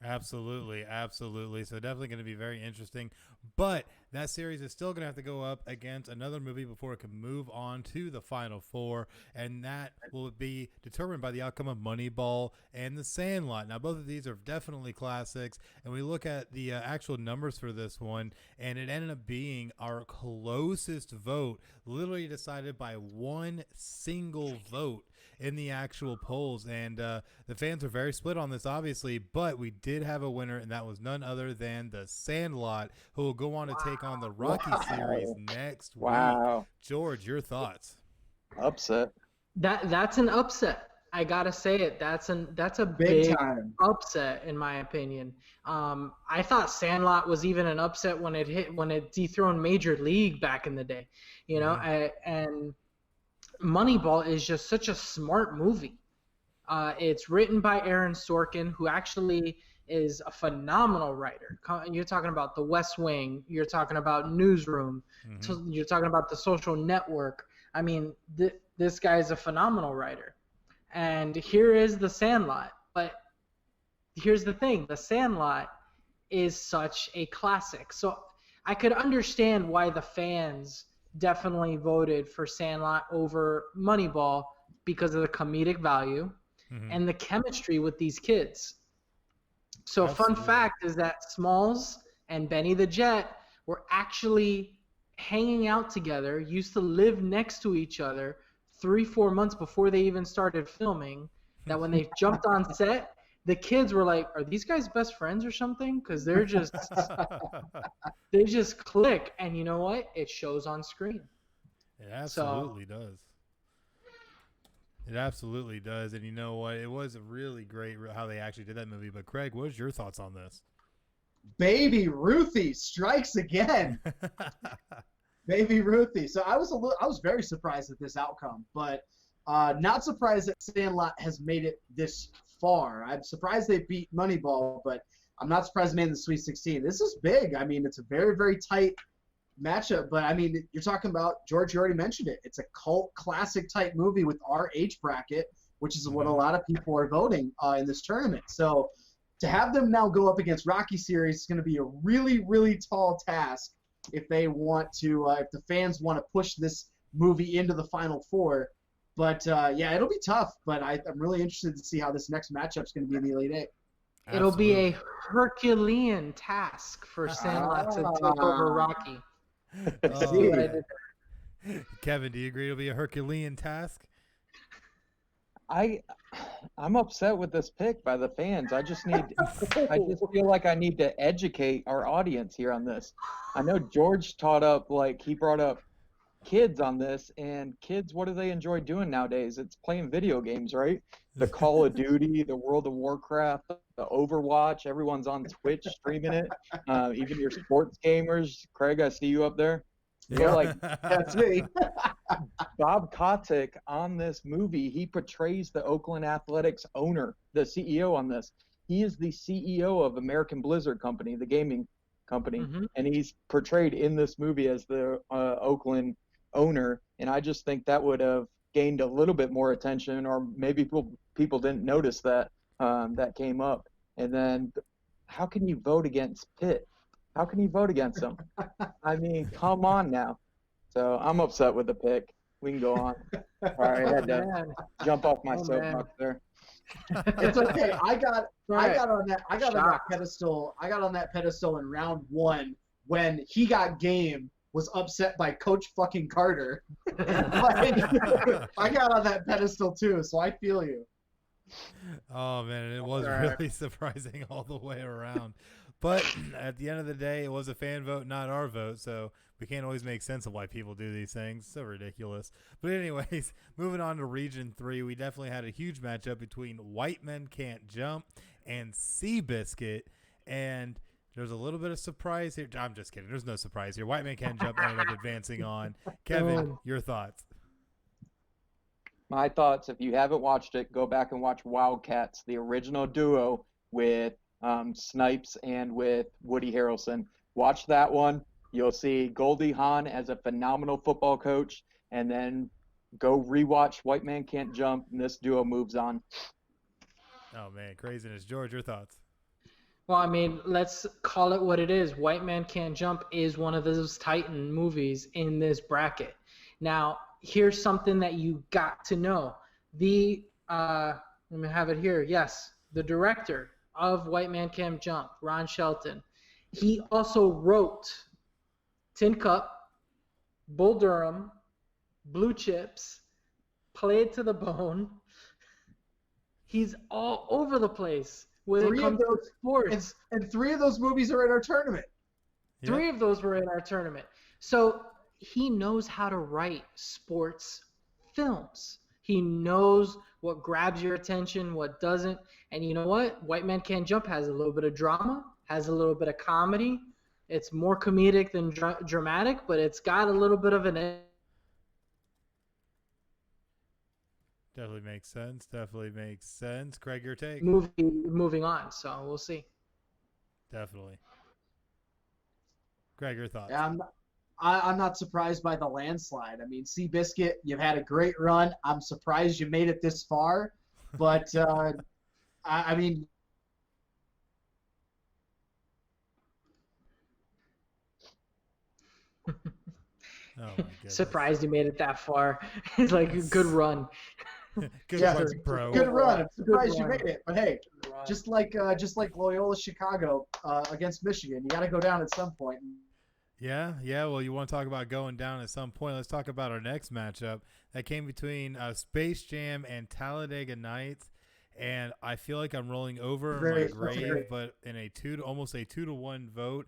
Absolutely, absolutely. So definitely going to be very interesting. But that series is still going to have to go up against another movie before it can move on to the Final Four, and that will be determined by the outcome of Moneyball and The Sandlot. Now, both of these are definitely classics, and we look at the actual numbers for this one, and it ended up being our closest vote, literally decided by one single vote in the actual polls. And the fans are very split on this, obviously, but we did have a winner, and that was none other than The Sandlot, who will go on to take on the Rocky series next week. George, your thoughts? Upset. That's an upset. I gotta say it. That's a big upset in my opinion. I thought Sandlot was even an upset when it dethroned Major League back in the day. And Moneyball is just such a smart movie. It's written by Aaron Sorkin, who actually is a phenomenal writer. You're talking about The West Wing. You're talking about Newsroom. Mm-hmm. You're talking about The Social Network. I mean, this guy is a phenomenal writer. And here is The Sandlot. But here's the thing. The Sandlot is such a classic. So I could understand why the fans definitely voted for Sandlot over Moneyball because of the comedic value and the chemistry with these kids. So Fun fact is that Smalls and Benny the Jet were actually hanging out together, used to live next to each other 3-4 months before they even started filming, that when they jumped on set, the kids were like, are these guys best friends or something? Because they just click, and you know what? It shows on screen. It absolutely does. It absolutely does. And you know what? It was really great how they actually did that movie. But Craig, what was your thoughts on this? Baby Ruthie strikes again. Baby Ruthie. So I was very surprised at this outcome, but not surprised that Sandlot has made it this far. I'm surprised they beat Moneyball, but I'm not surprised they made the Sweet 16. This is big. I mean, it's a very, very tight matchup, but I mean, you're talking about, George, you already mentioned it. It's a cult classic type movie with our age bracket, which is what a lot of people are voting in this tournament. So to have them now go up against Rocky series is going to be a really, really tall task if they want to, if the fans want to push this movie into the Final Four. But it'll be tough. But I'm really interested to see how this next matchup is going to be in the Elite Eight. It'll be a Herculean task for Sandlot to take over Rocky. Kevin, do you agree it'll be a Herculean task? I'm upset with this pick by the fans. I just feel like I need to educate our audience here on this. I know George he brought up kids on this, and kids, what do they enjoy doing nowadays? It's playing video games, right? The Call of Duty, the World of Warcraft, the Overwatch. Everyone's on Twitch streaming it. Even your sports gamers. Craig, I see you up there. Yeah. That's me. Bob Kotick on this movie, he portrays the Oakland Athletics owner, the CEO on this. He is the CEO of American Blizzard Company, the gaming company, and he's portrayed in this movie as the Oakland owner. And I just think that would have gained a little bit more attention, or maybe people didn't notice that that came up. And then, how can you vote against Pitt? How can you vote against him? I mean, come on now. So I'm upset with the pick. We can go on. Sorry, I had to Man. jump off my Oh, soapbox there. It's okay. I got Right. on that pedestal. I got on that pedestal in round 1 when he got game, was upset by Coach fucking Carter. Like, I got on that pedestal too, so I feel you. Oh man, it was All right. really surprising all the way around. But at the end of the day, it was a fan vote, not our vote. So we can't always make sense of why people do these things. So ridiculous. But anyways, moving on to Region 3, we definitely had a huge matchup between White Men Can't Jump and Seabiscuit. And there's a little bit of surprise here. I'm just kidding. There's no surprise here. White Men Can't Jump ended up advancing on. Kevin, your thoughts? My thoughts, if you haven't watched it, go back and watch Wildcats, the original duo with Snipes and with Woody Harrelson. Watch that one. You'll see Goldie Hawn as a phenomenal football coach, and then go rewatch White Man Can't Jump, and this duo moves on. Oh man, craziness. George, your thoughts? Well, I mean, let's call it what it is. White Man Can't Jump is one of those Titan movies in this bracket. Now, here's something that you got to know. Let me have it here. Yes, the director of White Man Can't Jump, Ron Shelton, he also wrote Tin Cup, Bull Durham, Blue Chips, Play It to the Bone. He's all over the place when it comes to sports. And 3 of those movies are in our tournament. Yep. 3 of those were in our tournament. So he knows how to write sports films. He knows what grabs your attention, what doesn't. And you know what? White Man Can't Jump has a little bit of drama, has a little bit of comedy. It's more comedic than dramatic, but it's got a little bit of an Definitely makes sense. Definitely makes sense. Craig, your take? moving on. So we'll see. Definitely. Greg, your thoughts? Yeah, I'm not surprised by the landslide. I mean, Seabiscuit, you've had a great run. I'm surprised you made it this far, but I mean. Oh my goodness. Surprised you made it that far. It's like a good run. Good Yeah, run, bro. Good run. I'm surprised you run. made it. But hey, just like Loyola Chicago against Michigan, you got to go down at some point. Yeah. Well, you want to talk about going down at some point. Let's talk about our next matchup that came between Space Jam and Talladega Nights. And I feel like I'm rolling over in my grave, but in almost a 2-1 vote,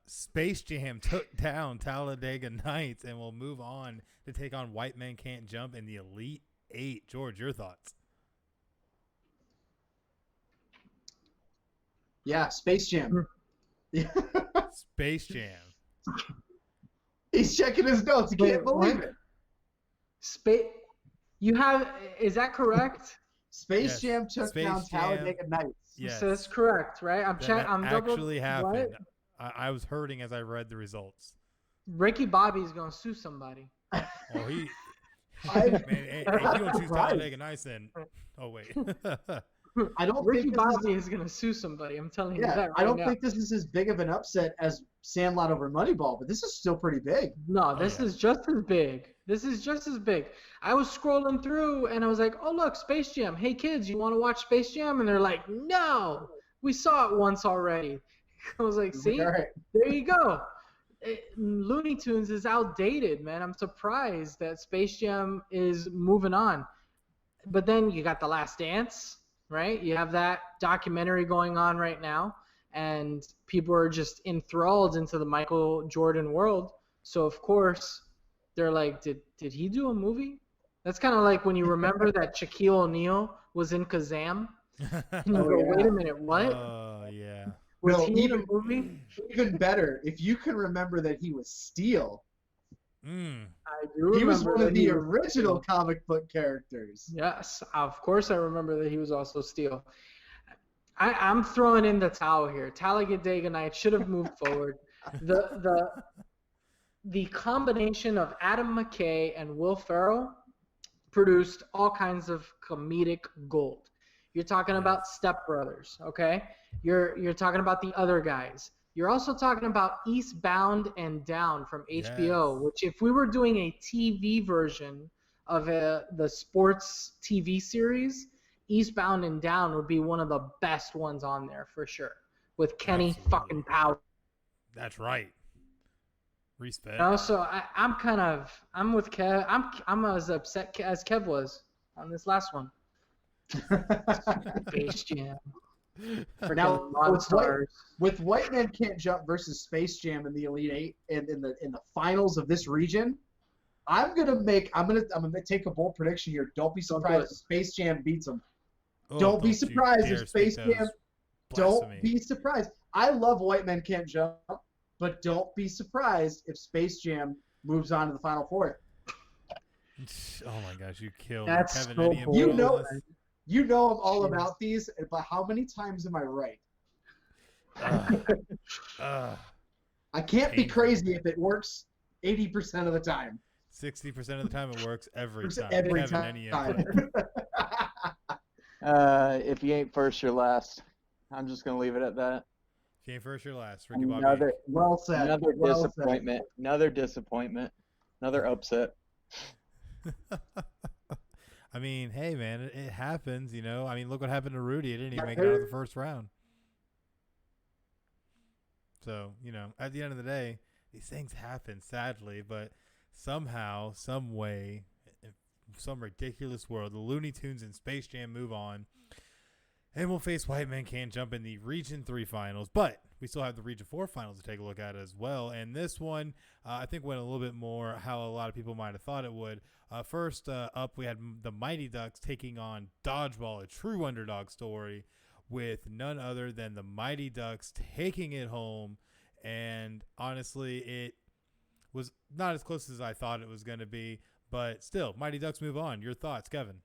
Space Jam took down Talladega Nights and will move on to take on White Men Can't Jump in the Elite 8. George, your thoughts? Yeah, Space Jam. Space Jam. He's checking his notes. He can't believe it. Is that correct? Space Jam took Space down Jam. Talladega Nights. Yes. So that's correct, right? That I'm actually happened. What? I was hurting as I read the results. Ricky Bobby's gonna sue somebody. Oh, he. I'm Man, if you don't choose Talladega Nights, then oh wait. I don't Ricky think this Bobby is gonna sue somebody. I'm telling you that. Yeah, Right I don't now. think this is as big of an upset as Sandlot over Moneyball, but this is still pretty big. No, this yeah. is just as big. This is just as big. I was scrolling through and I was like, oh, look, Space Jam. Hey, kids, you want to watch Space Jam? And they're like, no, we saw it once already. I was like, see, All right. there you go. Looney Tunes is outdated, man. I'm surprised that Space Jam is moving on. But then you got The Last Dance, right? You have that documentary going on right now. And people are just enthralled into the Michael Jordan world. So, of course, they're like, did he do a movie? That's kind of like when you remember that Shaquille O'Neal was in Kazam. And you go, yeah. wait a minute, what? Oh yeah. Was No, he in a movie? Even better, if you can remember that he was Steel. I do He was remember one of that the he was original comic book characters. Yes, of course I remember that he was also Steel. I'm throwing in the towel here. Talladega Nights should have moved forward. The combination of Adam McKay and Will Ferrell produced all kinds of comedic gold. You're talking about Step Brothers, okay? You're talking about The Other Guys. You're also talking about Eastbound and Down from HBO, Yes. which if we were doing a TV version of the sports TV series, Eastbound and Down would be one of the best ones on there for sure. With Kenny Absolutely. fucking Powers. That's right. Respect. So I'm with Kev. I'm as upset as Kev was on this last one. Space Jam. For now, Monstars. with White Man Can't Jump versus Space Jam in the Elite Eight and in the finals of this region, I'm gonna take a bold prediction here. Don't be surprised if Space Jam beats them. Oh, don't be surprised if Space Jam. Don't blasphemy. be surprised. I love White Man Can't Jump, but don't be surprised if Space Jam moves on to the Final Four. Oh my gosh, you killed That's Kevin. so Any bold. You know I'm all about these, but how many times am I right? I can't be crazy if it works 80% of the time. 60% of the time it works every time. Every Kevin, time. any input? If you ain't first, you're last. I'm just gonna leave it at that. If you ain't first, you're last. Ricky Bobby. Well said. Another Well disappointment. said. Another disappointment. Another upset. I mean, hey man, it happens, you know. I mean, look what happened to Rudy. It didn't even make it out of the first round. So, you know, at the end of the day, these things happen, sadly, but somehow, some way, in some ridiculous world, the Looney Tunes and Space Jam move on, and we'll face White Man Can't Jump in the Region 3 finals, but we still have the Region 4 finals to take a look at as well, and this one, I think, went a little bit more how a lot of people might have thought it would. First up, we had the Mighty Ducks taking on Dodgeball, a true underdog story, with none other than the Mighty Ducks taking it home. And honestly, it was not as close as I thought it was going to be. But still, Mighty Ducks move on. Your thoughts, Kevin?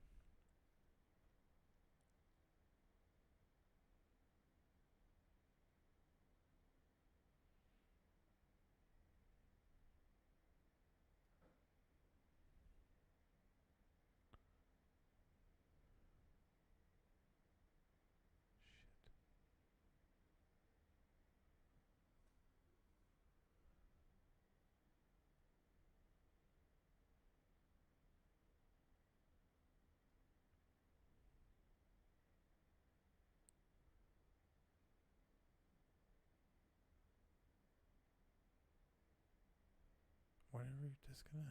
Why did we disconnect?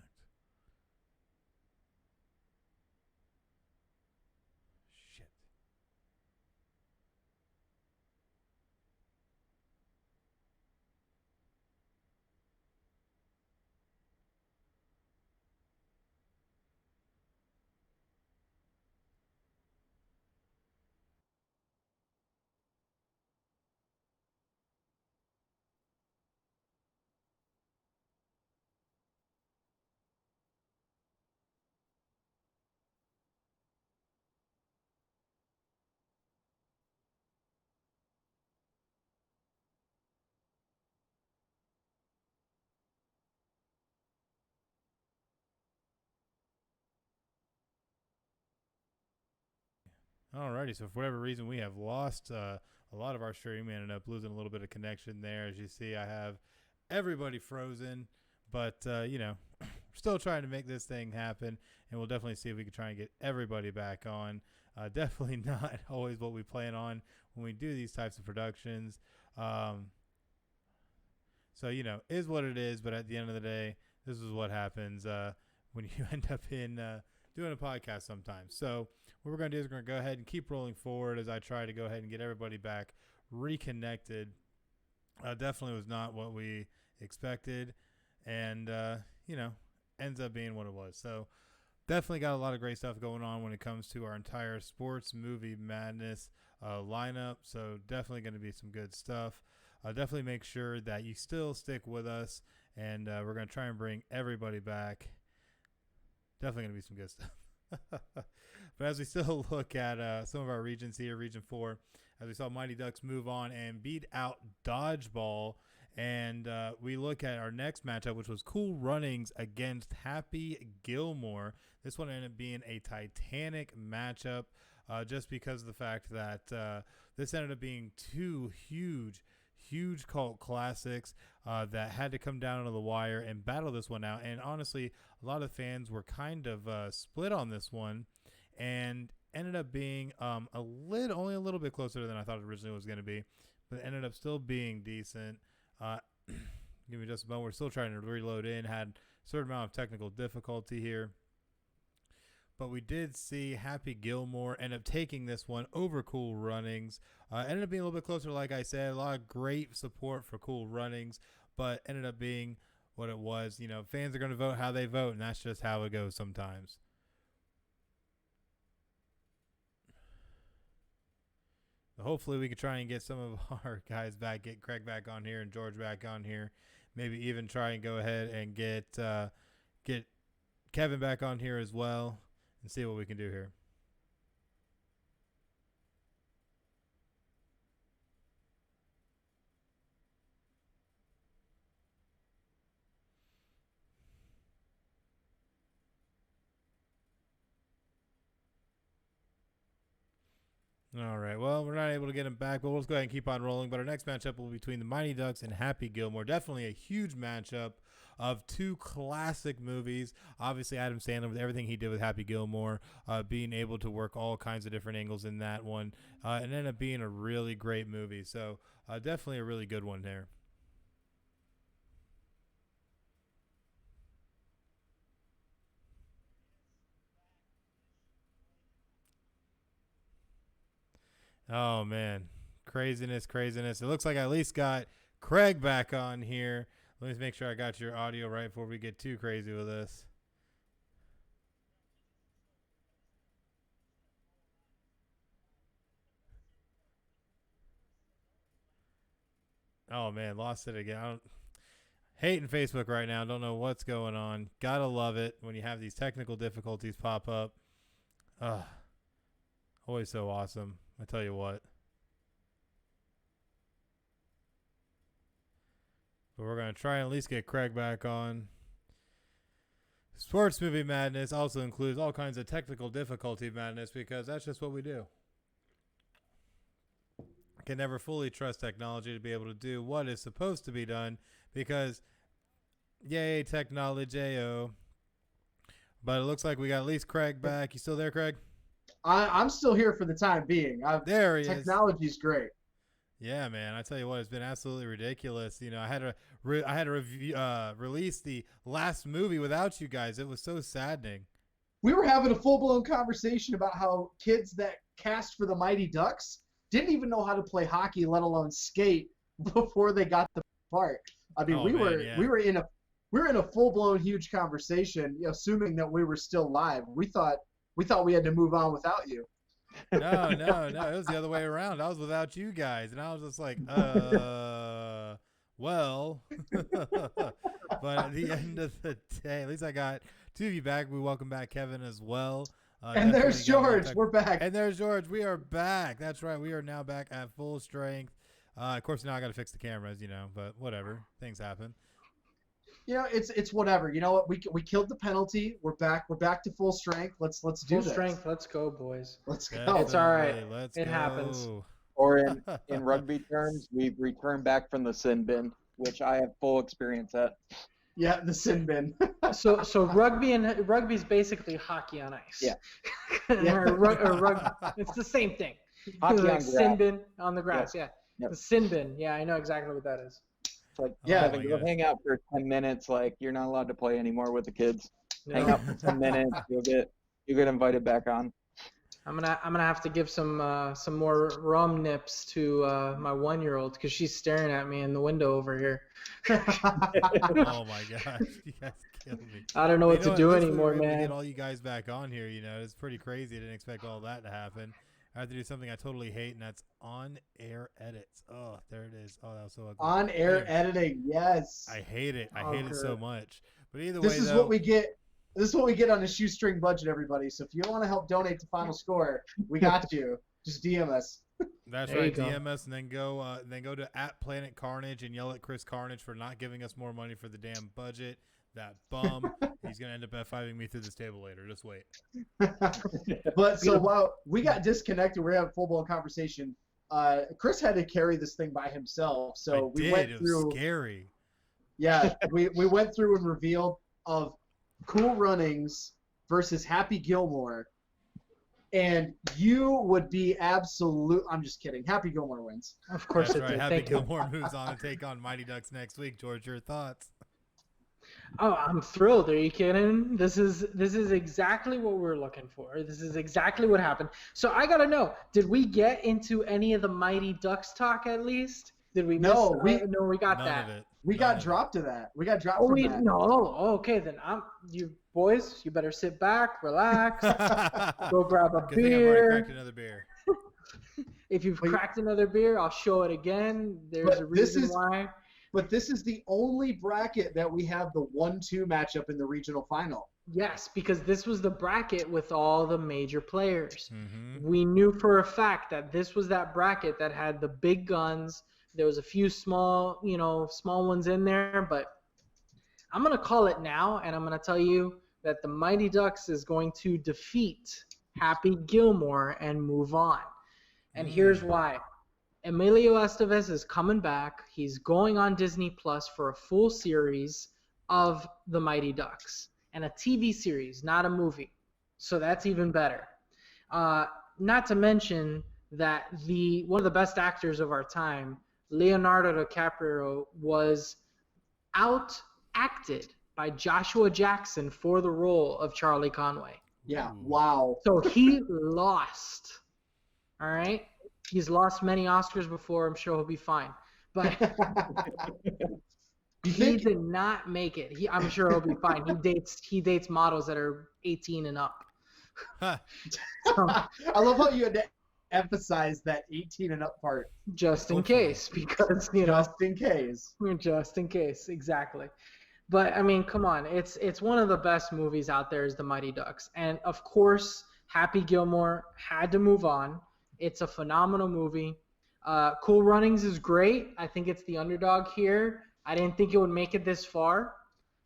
Shit. Alrighty, so for whatever reason, we have lost a lot of our stream. We ended up losing a little bit of connection there. As you see, I have everybody frozen, but, you know, still trying to make this thing happen, and we'll definitely see if we can try and get everybody back on. Definitely not always what we plan on when we do these types of productions. So, you know, is what it is, but at the end of the day, this is what happens when you end up in doing a podcast sometimes. So what we're going to do is we're going to go ahead and keep rolling forward as I try to go ahead and get everybody back reconnected. Definitely was not what we expected, and, you know, ends up being what it was. So definitely got a lot of great stuff going on when it comes to our entire sports movie madness lineup. So definitely going to be some good stuff. Definitely make sure that you still stick with us, and we're going to try and bring everybody back. Definitely going to be some good stuff. But as we still look at some of our regions here, Region 4, as we saw Mighty Ducks move on and beat out Dodgeball. And we look at our next matchup, which was Cool Runnings against Happy Gilmore. This one ended up being a titanic matchup just because of the fact that this ended up being two huge huge cult classics that had to come down to the wire and battle this one out. And honestly, a lot of fans were kind of split on this one, and ended up being only a little bit closer than I thought it originally was going to be, but it ended up still being decent. Give me just a moment. We're still trying to reload in. Had a certain amount of technical difficulty here. But we did see Happy Gilmore end up taking this one over Cool Runnings. Ended up being a little bit closer, like I said. A lot of great support for Cool Runnings, but ended up being what it was. You know, fans are going to vote how they vote, and that's just how it goes sometimes. But hopefully we can try and get some of our guys back, get Craig back on here and George back on here. Maybe even try and go ahead and get Kevin back on here as well, and see what we can do here. All right. Well, we're not able to get him back, but we'll just go ahead and keep on rolling. But our next matchup will be between the Mighty Ducks and Happy Gilmore. Definitely a huge matchup of two classic movies. Obviously, Adam Sandler, with everything he did with Happy Gilmore, being able to work all kinds of different angles in that one, and ended up being a really great movie. So definitely a really good one there. Oh, man. Craziness. It looks like I at least got Craig back on here. Let me make sure I got your audio right before we get too crazy with this. Oh, man. Lost it again. Hating Facebook right now. Don't know what's going on. Gotta love it when you have these technical difficulties pop up. Always so awesome. I tell you what. But we're going to try and at least get Craig back on. Sports Movie Madness also includes all kinds of technical difficulty madness, because that's just what we do. I can never fully trust technology to be able to do what is supposed to be done, because yay, technology. But it looks like we got at least Craig back. You still there, Craig? I'm still here for the time being. There he is. Technology's great. Yeah, man. I tell you what, it's been absolutely ridiculous. You know, I had to release the last movie without you guys. It was so saddening. We were having a full-blown conversation about how kids that cast for the Mighty Ducks didn't even know how to play hockey, let alone skate, before they got the part. I mean, we were in a full-blown huge conversation, assuming that we were still live. We thought we had to move on without you. No. It was the other way around. I was without you guys, and I was just like, well. But at the end of the day, at least I got two of you back. We welcome back Kevin as well. And there's George. We're back. And there's George. We are back. That's right. We are now back at full strength. Of course, now I got to fix the cameras, but whatever. Things happen. It's whatever. You know what? We killed the penalty. We're back. We're back to full strength. Let's do this. Full strength. Let's go, boys. Let's go. Definitely. It's all right. It happens. Or in rugby terms, we've returned back from the sin bin, which I have full experience at. Yeah, the sin bin. So rugby's basically hockey on ice. Yeah. or rugby. It's the same thing. Hockey on Like grass. sin bin on the grass. Yeah. Yeah. Yep. The sin bin. Yeah, I know exactly what that is. It's like, Yeah. Kevin, go hang out for 10 minutes. Like, you're not allowed to play anymore with the kids. Hang out for 10 minutes. You'll get invited back on. I'm gonna have to give some more rum nips to my 1-year-old, because she's staring at me in the window over here. Oh my gosh, you guys killed me. I don't know what to do anymore, To man. get all you guys back on here, it's pretty crazy. I didn't expect all that to happen. I have to do something I totally hate, and that's on-air edits. Oh, there it is. Oh, that was so ugly. On-air editing, yes. I hate it. I hate it so much. But either This way, is what we get. This is what we get on a shoestring budget, everybody. So if you want to help donate to Final Score, we got you. Just DM us. That's There right. you go. DM us, and then go to @PlanetCarnage and yell at Chris Carnage for not giving us more money for the damn budget. That bum. He's gonna end up F5ing me through this table later. Just wait. But so while we got disconnected, we're having a full-blown conversation. Chris had to carry this thing by himself. So we it went was through. scary. Yeah, we went through and revealed of Cool Runnings versus Happy Gilmore, and you would be absolute. I'm just kidding. Happy Gilmore wins. Of course That's it right. did. Happy Thank you. Gilmore moves on to take on Mighty Ducks next week. George, your thoughts? Oh, I'm thrilled. Are you kidding? This is exactly what we're looking for. This is exactly what happened. So I gotta know, did we get into any of the Mighty Ducks talk at least? Did we miss? No, we got None that. of it. we None got of it. dropped to that. We got dropped Oh, from we that. no. Oh, okay, then you boys, you better sit back, relax, go grab a Good thing I've already beer. cracked another beer. If you've Wait. cracked another beer, I'll show it again. There's But a this reason is- why. But this is the only bracket that we have the 1-2 matchup in the regional final. Yes, because this was the bracket with all the major players. Mm-hmm. We knew for a fact that this was that bracket that had the big guns. There was a few small ones in there, but I'm going to call it now, and I'm going to tell you that the Mighty Ducks is going to defeat Happy Gilmore and move on. And here's why. Emilio Estevez is coming back. He's going on Disney Plus for a full series of the Mighty Ducks and a TV series, not a movie. So that's even better. Not to mention that one of the best actors of our time, Leonardo DiCaprio, was out-acted by Joshua Jackson for the role of Charlie Conway. Yeah. Ooh. Wow. So he lost. All right? He's lost many Oscars before. I'm sure he'll be fine. But You he think? did not make it. I'm sure he'll be fine. He dates models that are 18 and up. Huh. So, I love how you had to emphasize that 18 and up part, just in Hopefully. case, because just in case. just in case, exactly. But I mean, come on, it's one of the best movies out there is The Mighty Ducks, and of course, Happy Gilmore had to move on. It's a phenomenal movie. Cool Runnings is great. I think it's the underdog here. I didn't think it would make it this far,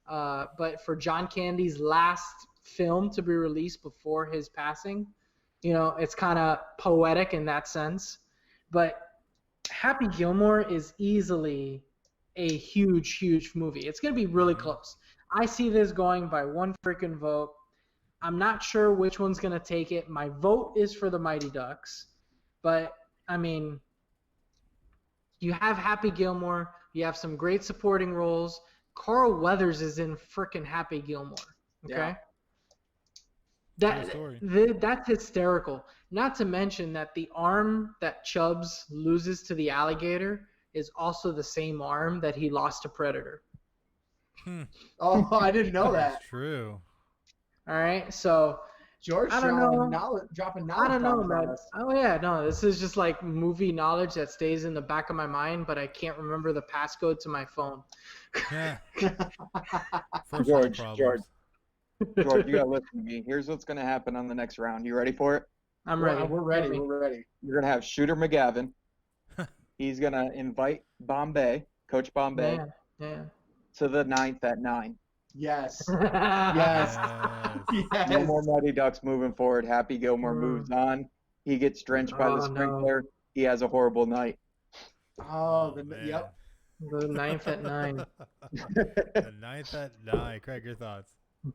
but for John Candy's last film to be released before his passing, it's kind of poetic in that sense. But Happy Gilmore is easily a huge, huge movie. It's going to be really close. I see this going by one freaking vote. I'm not sure which one's going to take it. My vote is for the Mighty Ducks. But, I mean, you have Happy Gilmore. You have some great supporting roles. Carl Weathers is in freaking Happy Gilmore. Okay? Yeah. True story. That's hysterical. Not to mention that the arm that Chubbs loses to the alligator is also the same arm that he lost to Predator. Oh, I didn't know that. That's true. All right? So, George I don't dropping know. dropping I knowledge don't know, bombs on man. us. Oh, yeah, no, this is just like movie knowledge that stays in the back of my mind, but I can't remember the passcode to my phone. Yeah. First world George, problems. George, you gotta listen to me. Here's what's gonna happen on the next round. You ready for it? I'm ready. We're ready. Hit me. We're ready. You're gonna have Shooter McGavin. He's gonna invite Bombay, Coach Bombay, Yeah. to the 9th at 9. Yes. Yeah. Yes. Yes. Yes. No more Mighty Ducks moving forward. Happy Gilmore moves on. He gets drenched by Oh, the no. sprinkler. He has a horrible night. Oh, man. yep. The 9th at 9. The 9th at 9. Craig, your thoughts?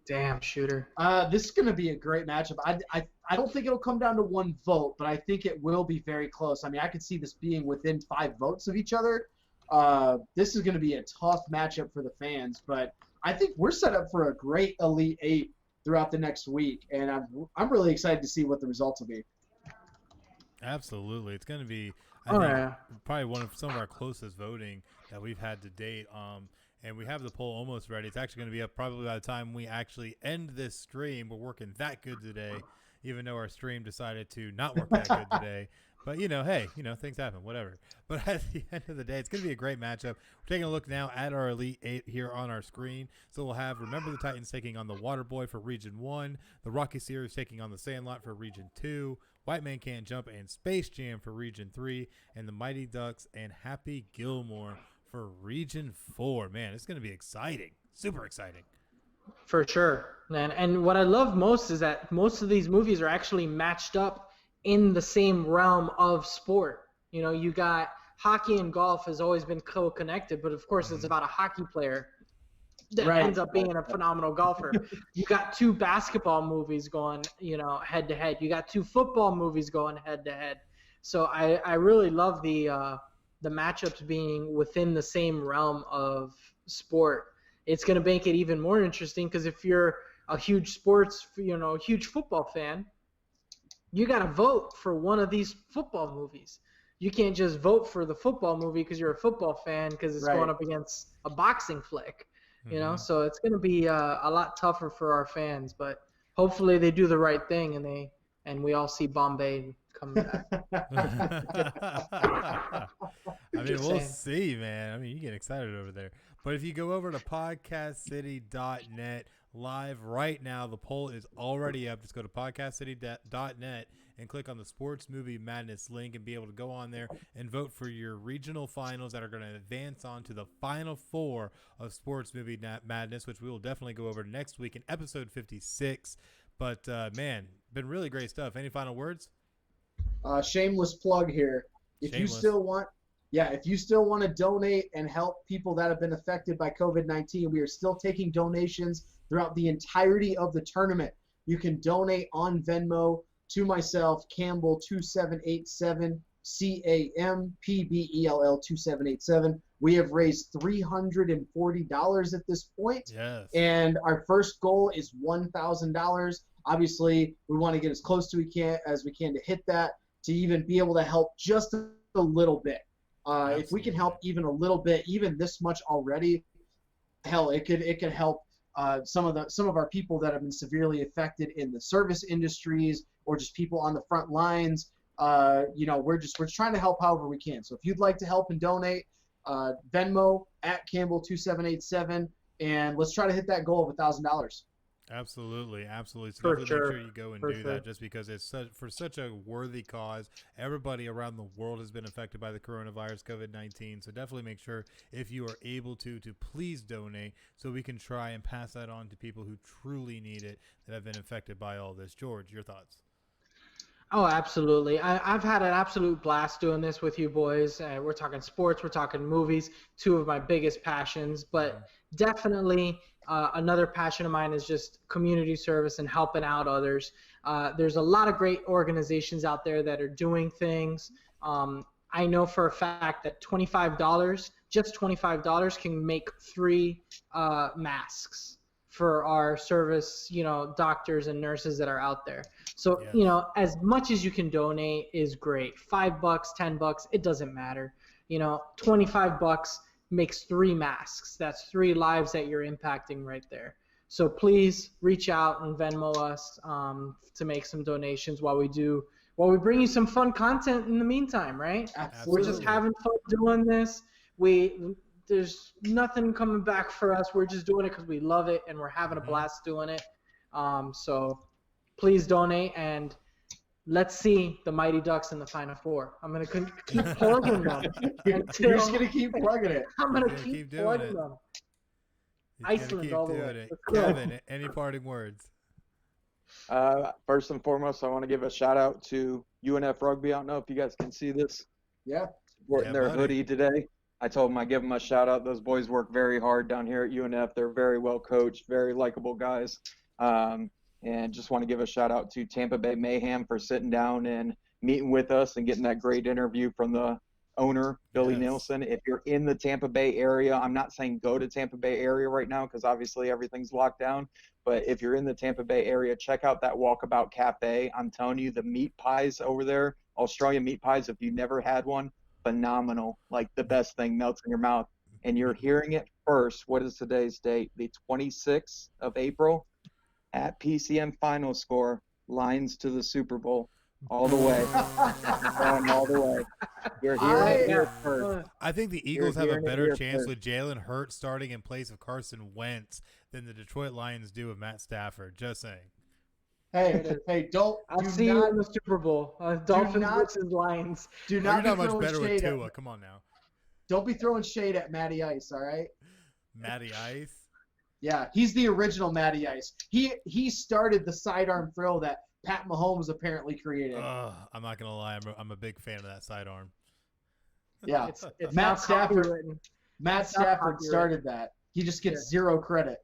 Damn, Shooter. This is going to be a great matchup. I don't think it'll come down to one vote, but I think it will be very close. I mean, I could see this being within 5 votes of each other. This is going to be a tough matchup for the fans, but I think we're set up for a great Elite Eight throughout the next week, and I'm really excited to see what the results will be. Absolutely. It's going to be, I Oh, think, yeah. probably some of our closest voting that we've had to date. And we have the poll almost ready. It's actually going to be up probably by the time we actually end this stream. We're working that good today, even though our stream decided to not work that good today. But, hey, things happen, whatever. But at the end of the day, it's going to be a great matchup. We're taking a look now at our Elite Eight here on our screen. So we'll have Remember the Titans taking on the Waterboy for Region 1, the Rocky Series taking on the Sandlot for Region 2, White Man Can't Jump and Space Jam for Region 3, and the Mighty Ducks and Happy Gilmore for Region 4. Man, it's going to be exciting. Super exciting. For sure, man. And what I love most is that most of these movies are actually matched up in the same realm of sport. You know, you got hockey and golf has always been co-connected, but of course it's about a hockey player that ends up being a phenomenal golfer. You got 2 basketball movies going, you know, head to head. You got 2 football movies going head to head. So I really love the matchups being within the same realm of sport. It's going to make it even more interesting because if you're a huge huge football fan, you got to vote for one of these football movies. You can't just vote for the football movie because you're a football fan because it's going up against a boxing flick. You know, so it's going to be a lot tougher for our fans, but hopefully they do the right thing and we all see Bombay come back. I mean, we'll see, man. I mean, you get excited over there. But if you go over to podcastcity.net live right now, the poll is already up. Just go to podcastcity.net and click on the Sports Movie Madness link and be able to go on there and vote for your regional finals that are going to advance on to the Final Four of Sports Movie Madness, which we will definitely go over next week in episode 56. But, man, been really great stuff. Any final words? Shameless plug here. If you still want to donate and help people that have been affected by COVID-19, we are still taking donations throughout the entirety of the tournament. You can donate on Venmo to myself, Campbell2787, CAMPBELL2787. We have raised $340 at this point. Yes. And our first goal is $1,000. Obviously, we want to get as close as we can to hit that, to even be able to help just a little bit. If we can help even a little bit, even this much already, hell, it could help some of our people that have been severely affected in the service industries or just people on the front lines. We're trying to help however we can. So if you'd like to help and donate, Venmo at Campbell2787, and let's try to hit that goal of $1,000. Absolutely. So For definitely sure. make sure you go and do that, just because it's for such a worthy cause. Everybody around the world has been affected by the coronavirus, COVID-19. So definitely make sure, if you are able to please donate so we can try and pass that on to people who truly need it that have been affected by all this. George, your thoughts? Oh, absolutely. I've had an absolute blast doing this with you boys. We're talking sports, we're talking movies, 2 of my biggest passions, but definitely another passion of mine is just community service and helping out others. There's a lot of great organizations out there that are doing things. I know for a fact that just $25 can make 3 masks for our service, doctors and nurses that are out there. So, as much as you can donate is great. $5, $10, it doesn't matter. $25 makes 3 masks. That's 3 lives that you're impacting right there. So please reach out and Venmo us to make some donations while we bring you some fun content in the meantime, right? Absolutely. We're just having fun doing this. There's nothing coming back for us. We're just doing it because we love it and we're having a blast doing it. So please donate and let's see the Mighty Ducks in the Final Four. I'm going to keep plugging them. You're just going to keep plugging it. I'm going to keep plugging them. Iceland all the way. Kevin, any parting words? First and foremost, I want to give a shout out to UNF Rugby. I don't know if you guys can see this. Yeah. Sporting their hoodie today. I told them I'd give them a shout out. Those boys work very hard down here at UNF. They're very well coached, very likable guys. And just want to give a shout out to Tampa Bay Mayhem for sitting down and meeting with us and getting that great interview from the owner, Billy Nielsen. If you're in the Tampa Bay area, I'm not saying go to Tampa Bay area right now because obviously everything's locked down. But if you're in the Tampa Bay area, check out that Walkabout Cafe. I'm telling you, the meat pies over there, Australian meat pies, if you never had one, phenomenal. Like the best thing, melts in your mouth. And you're hearing it first. What is today's date? The 26th of April at PCN FinalScore, Lions to the Super Bowl. All the way. All the way. You're hearing it here first. I think the Eagles have a better chance with Jalen Hurts starting in place of Carson Wentz than the Detroit Lions do with Matt Stafford. Just saying. Hey, I'll see you in the Super Bowl. Dolphins versus Lions. You're not much better with Tua. Come on now. Don't be throwing shade at Matty Ice, all right? Matty Ice? Yeah, he's the original Matty Ice. He started the sidearm throw that Pat Mahomes apparently created. I'm not gonna lie, I'm a big fan of that sidearm. Yeah. It's Matt now Stafford. copywritten. Matt It's not Stafford copyrighted. started that. He just gets zero credit.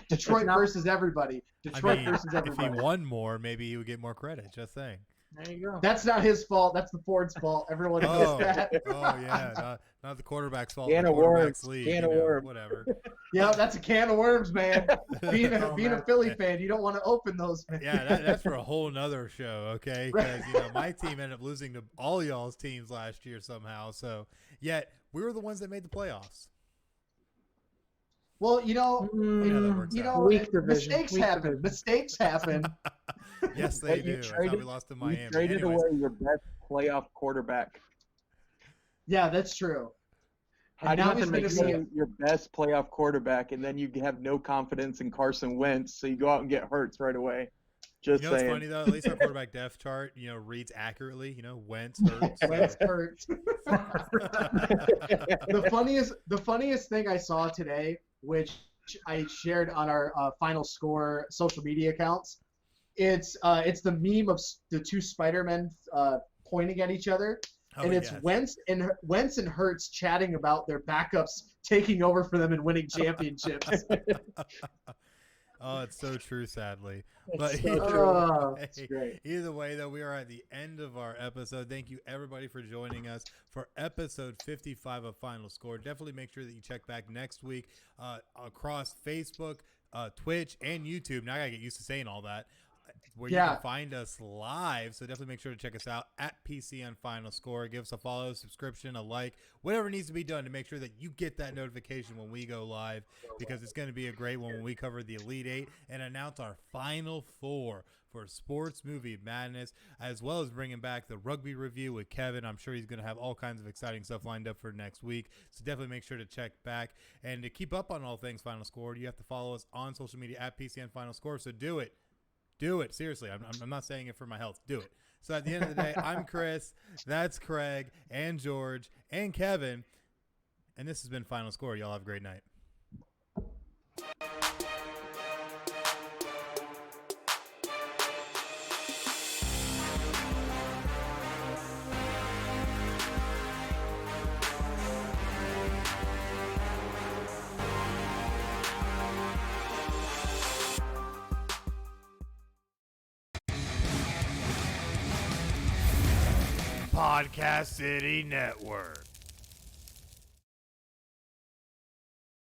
Detroit not- versus everybody. I Detroit mean, versus if he everybody. won more, maybe he would get more credit. Just saying. There you go. That's not his fault. That's the Ford's fault. Everyone knows that. Oh yeah, not the quarterback's fault. Can The of quarterback's worms, league, can you of know, worms. whatever. Yeah, that's a can of worms, man. Being Oh, a man. Philly fan, you don't want to open those. Man. Yeah, that's for a whole nother show, okay? Because my team ended up losing to all y'all's teams last year somehow. So yet we were the ones that made the playoffs. Well, Funny how that works out. Weak division. mistakes Weak happen. division. Mistakes happen. Yes, they But do. you That's how we traded- lost to You Miami. traded Anyways, away your best playoff quarterback. Yeah, that's true. How And do now you he's nothing going to makes see trade your best playoff quarterback and then you have no confidence in Carson Wentz, so you go out and get Hurts right away? Just you know what's saying. funny though? At least our quarterback depth chart, reads accurately. Wentz, Hurts. Wentz hurts. The funniest thing I saw today, which I shared on our Final Score social media accounts, it's the meme of the two Spider-Men pointing at each other, and it's yes. Wentz and Hurts chatting about their backups taking over for them and winning championships. Oh, it's so true, sadly. It's But so either true. way, It's great. either way, though, we are at the end of our episode. Thank you, everybody, for joining us for episode 55 of Final Score. Definitely make sure that you check back next week across Facebook, Twitch, and YouTube. Now I got to get used to saying all that. Where you can find us live. So definitely make sure to check us out at PCN Final Score. Give us a follow, subscription, a like, whatever needs to be done to make sure that you get that notification when we go live, because it's going to be a great one when we cover the Elite Eight and announce our Final Four for Sports Movie Madness, as well as bringing back the rugby review with Kevin. I'm sure he's going to have all kinds of exciting stuff lined up for next week. So definitely make sure to check back. And to keep up on all things Final Score, you have to follow us on social media at PCN Final Score. So do it. Do it. Seriously. I'm not saying it for my health. Do it. So at the end of the day, I'm Chris. That's Craig and George and Kevin. And this has been Final Score. Y'all have a great night. Podcast City Network.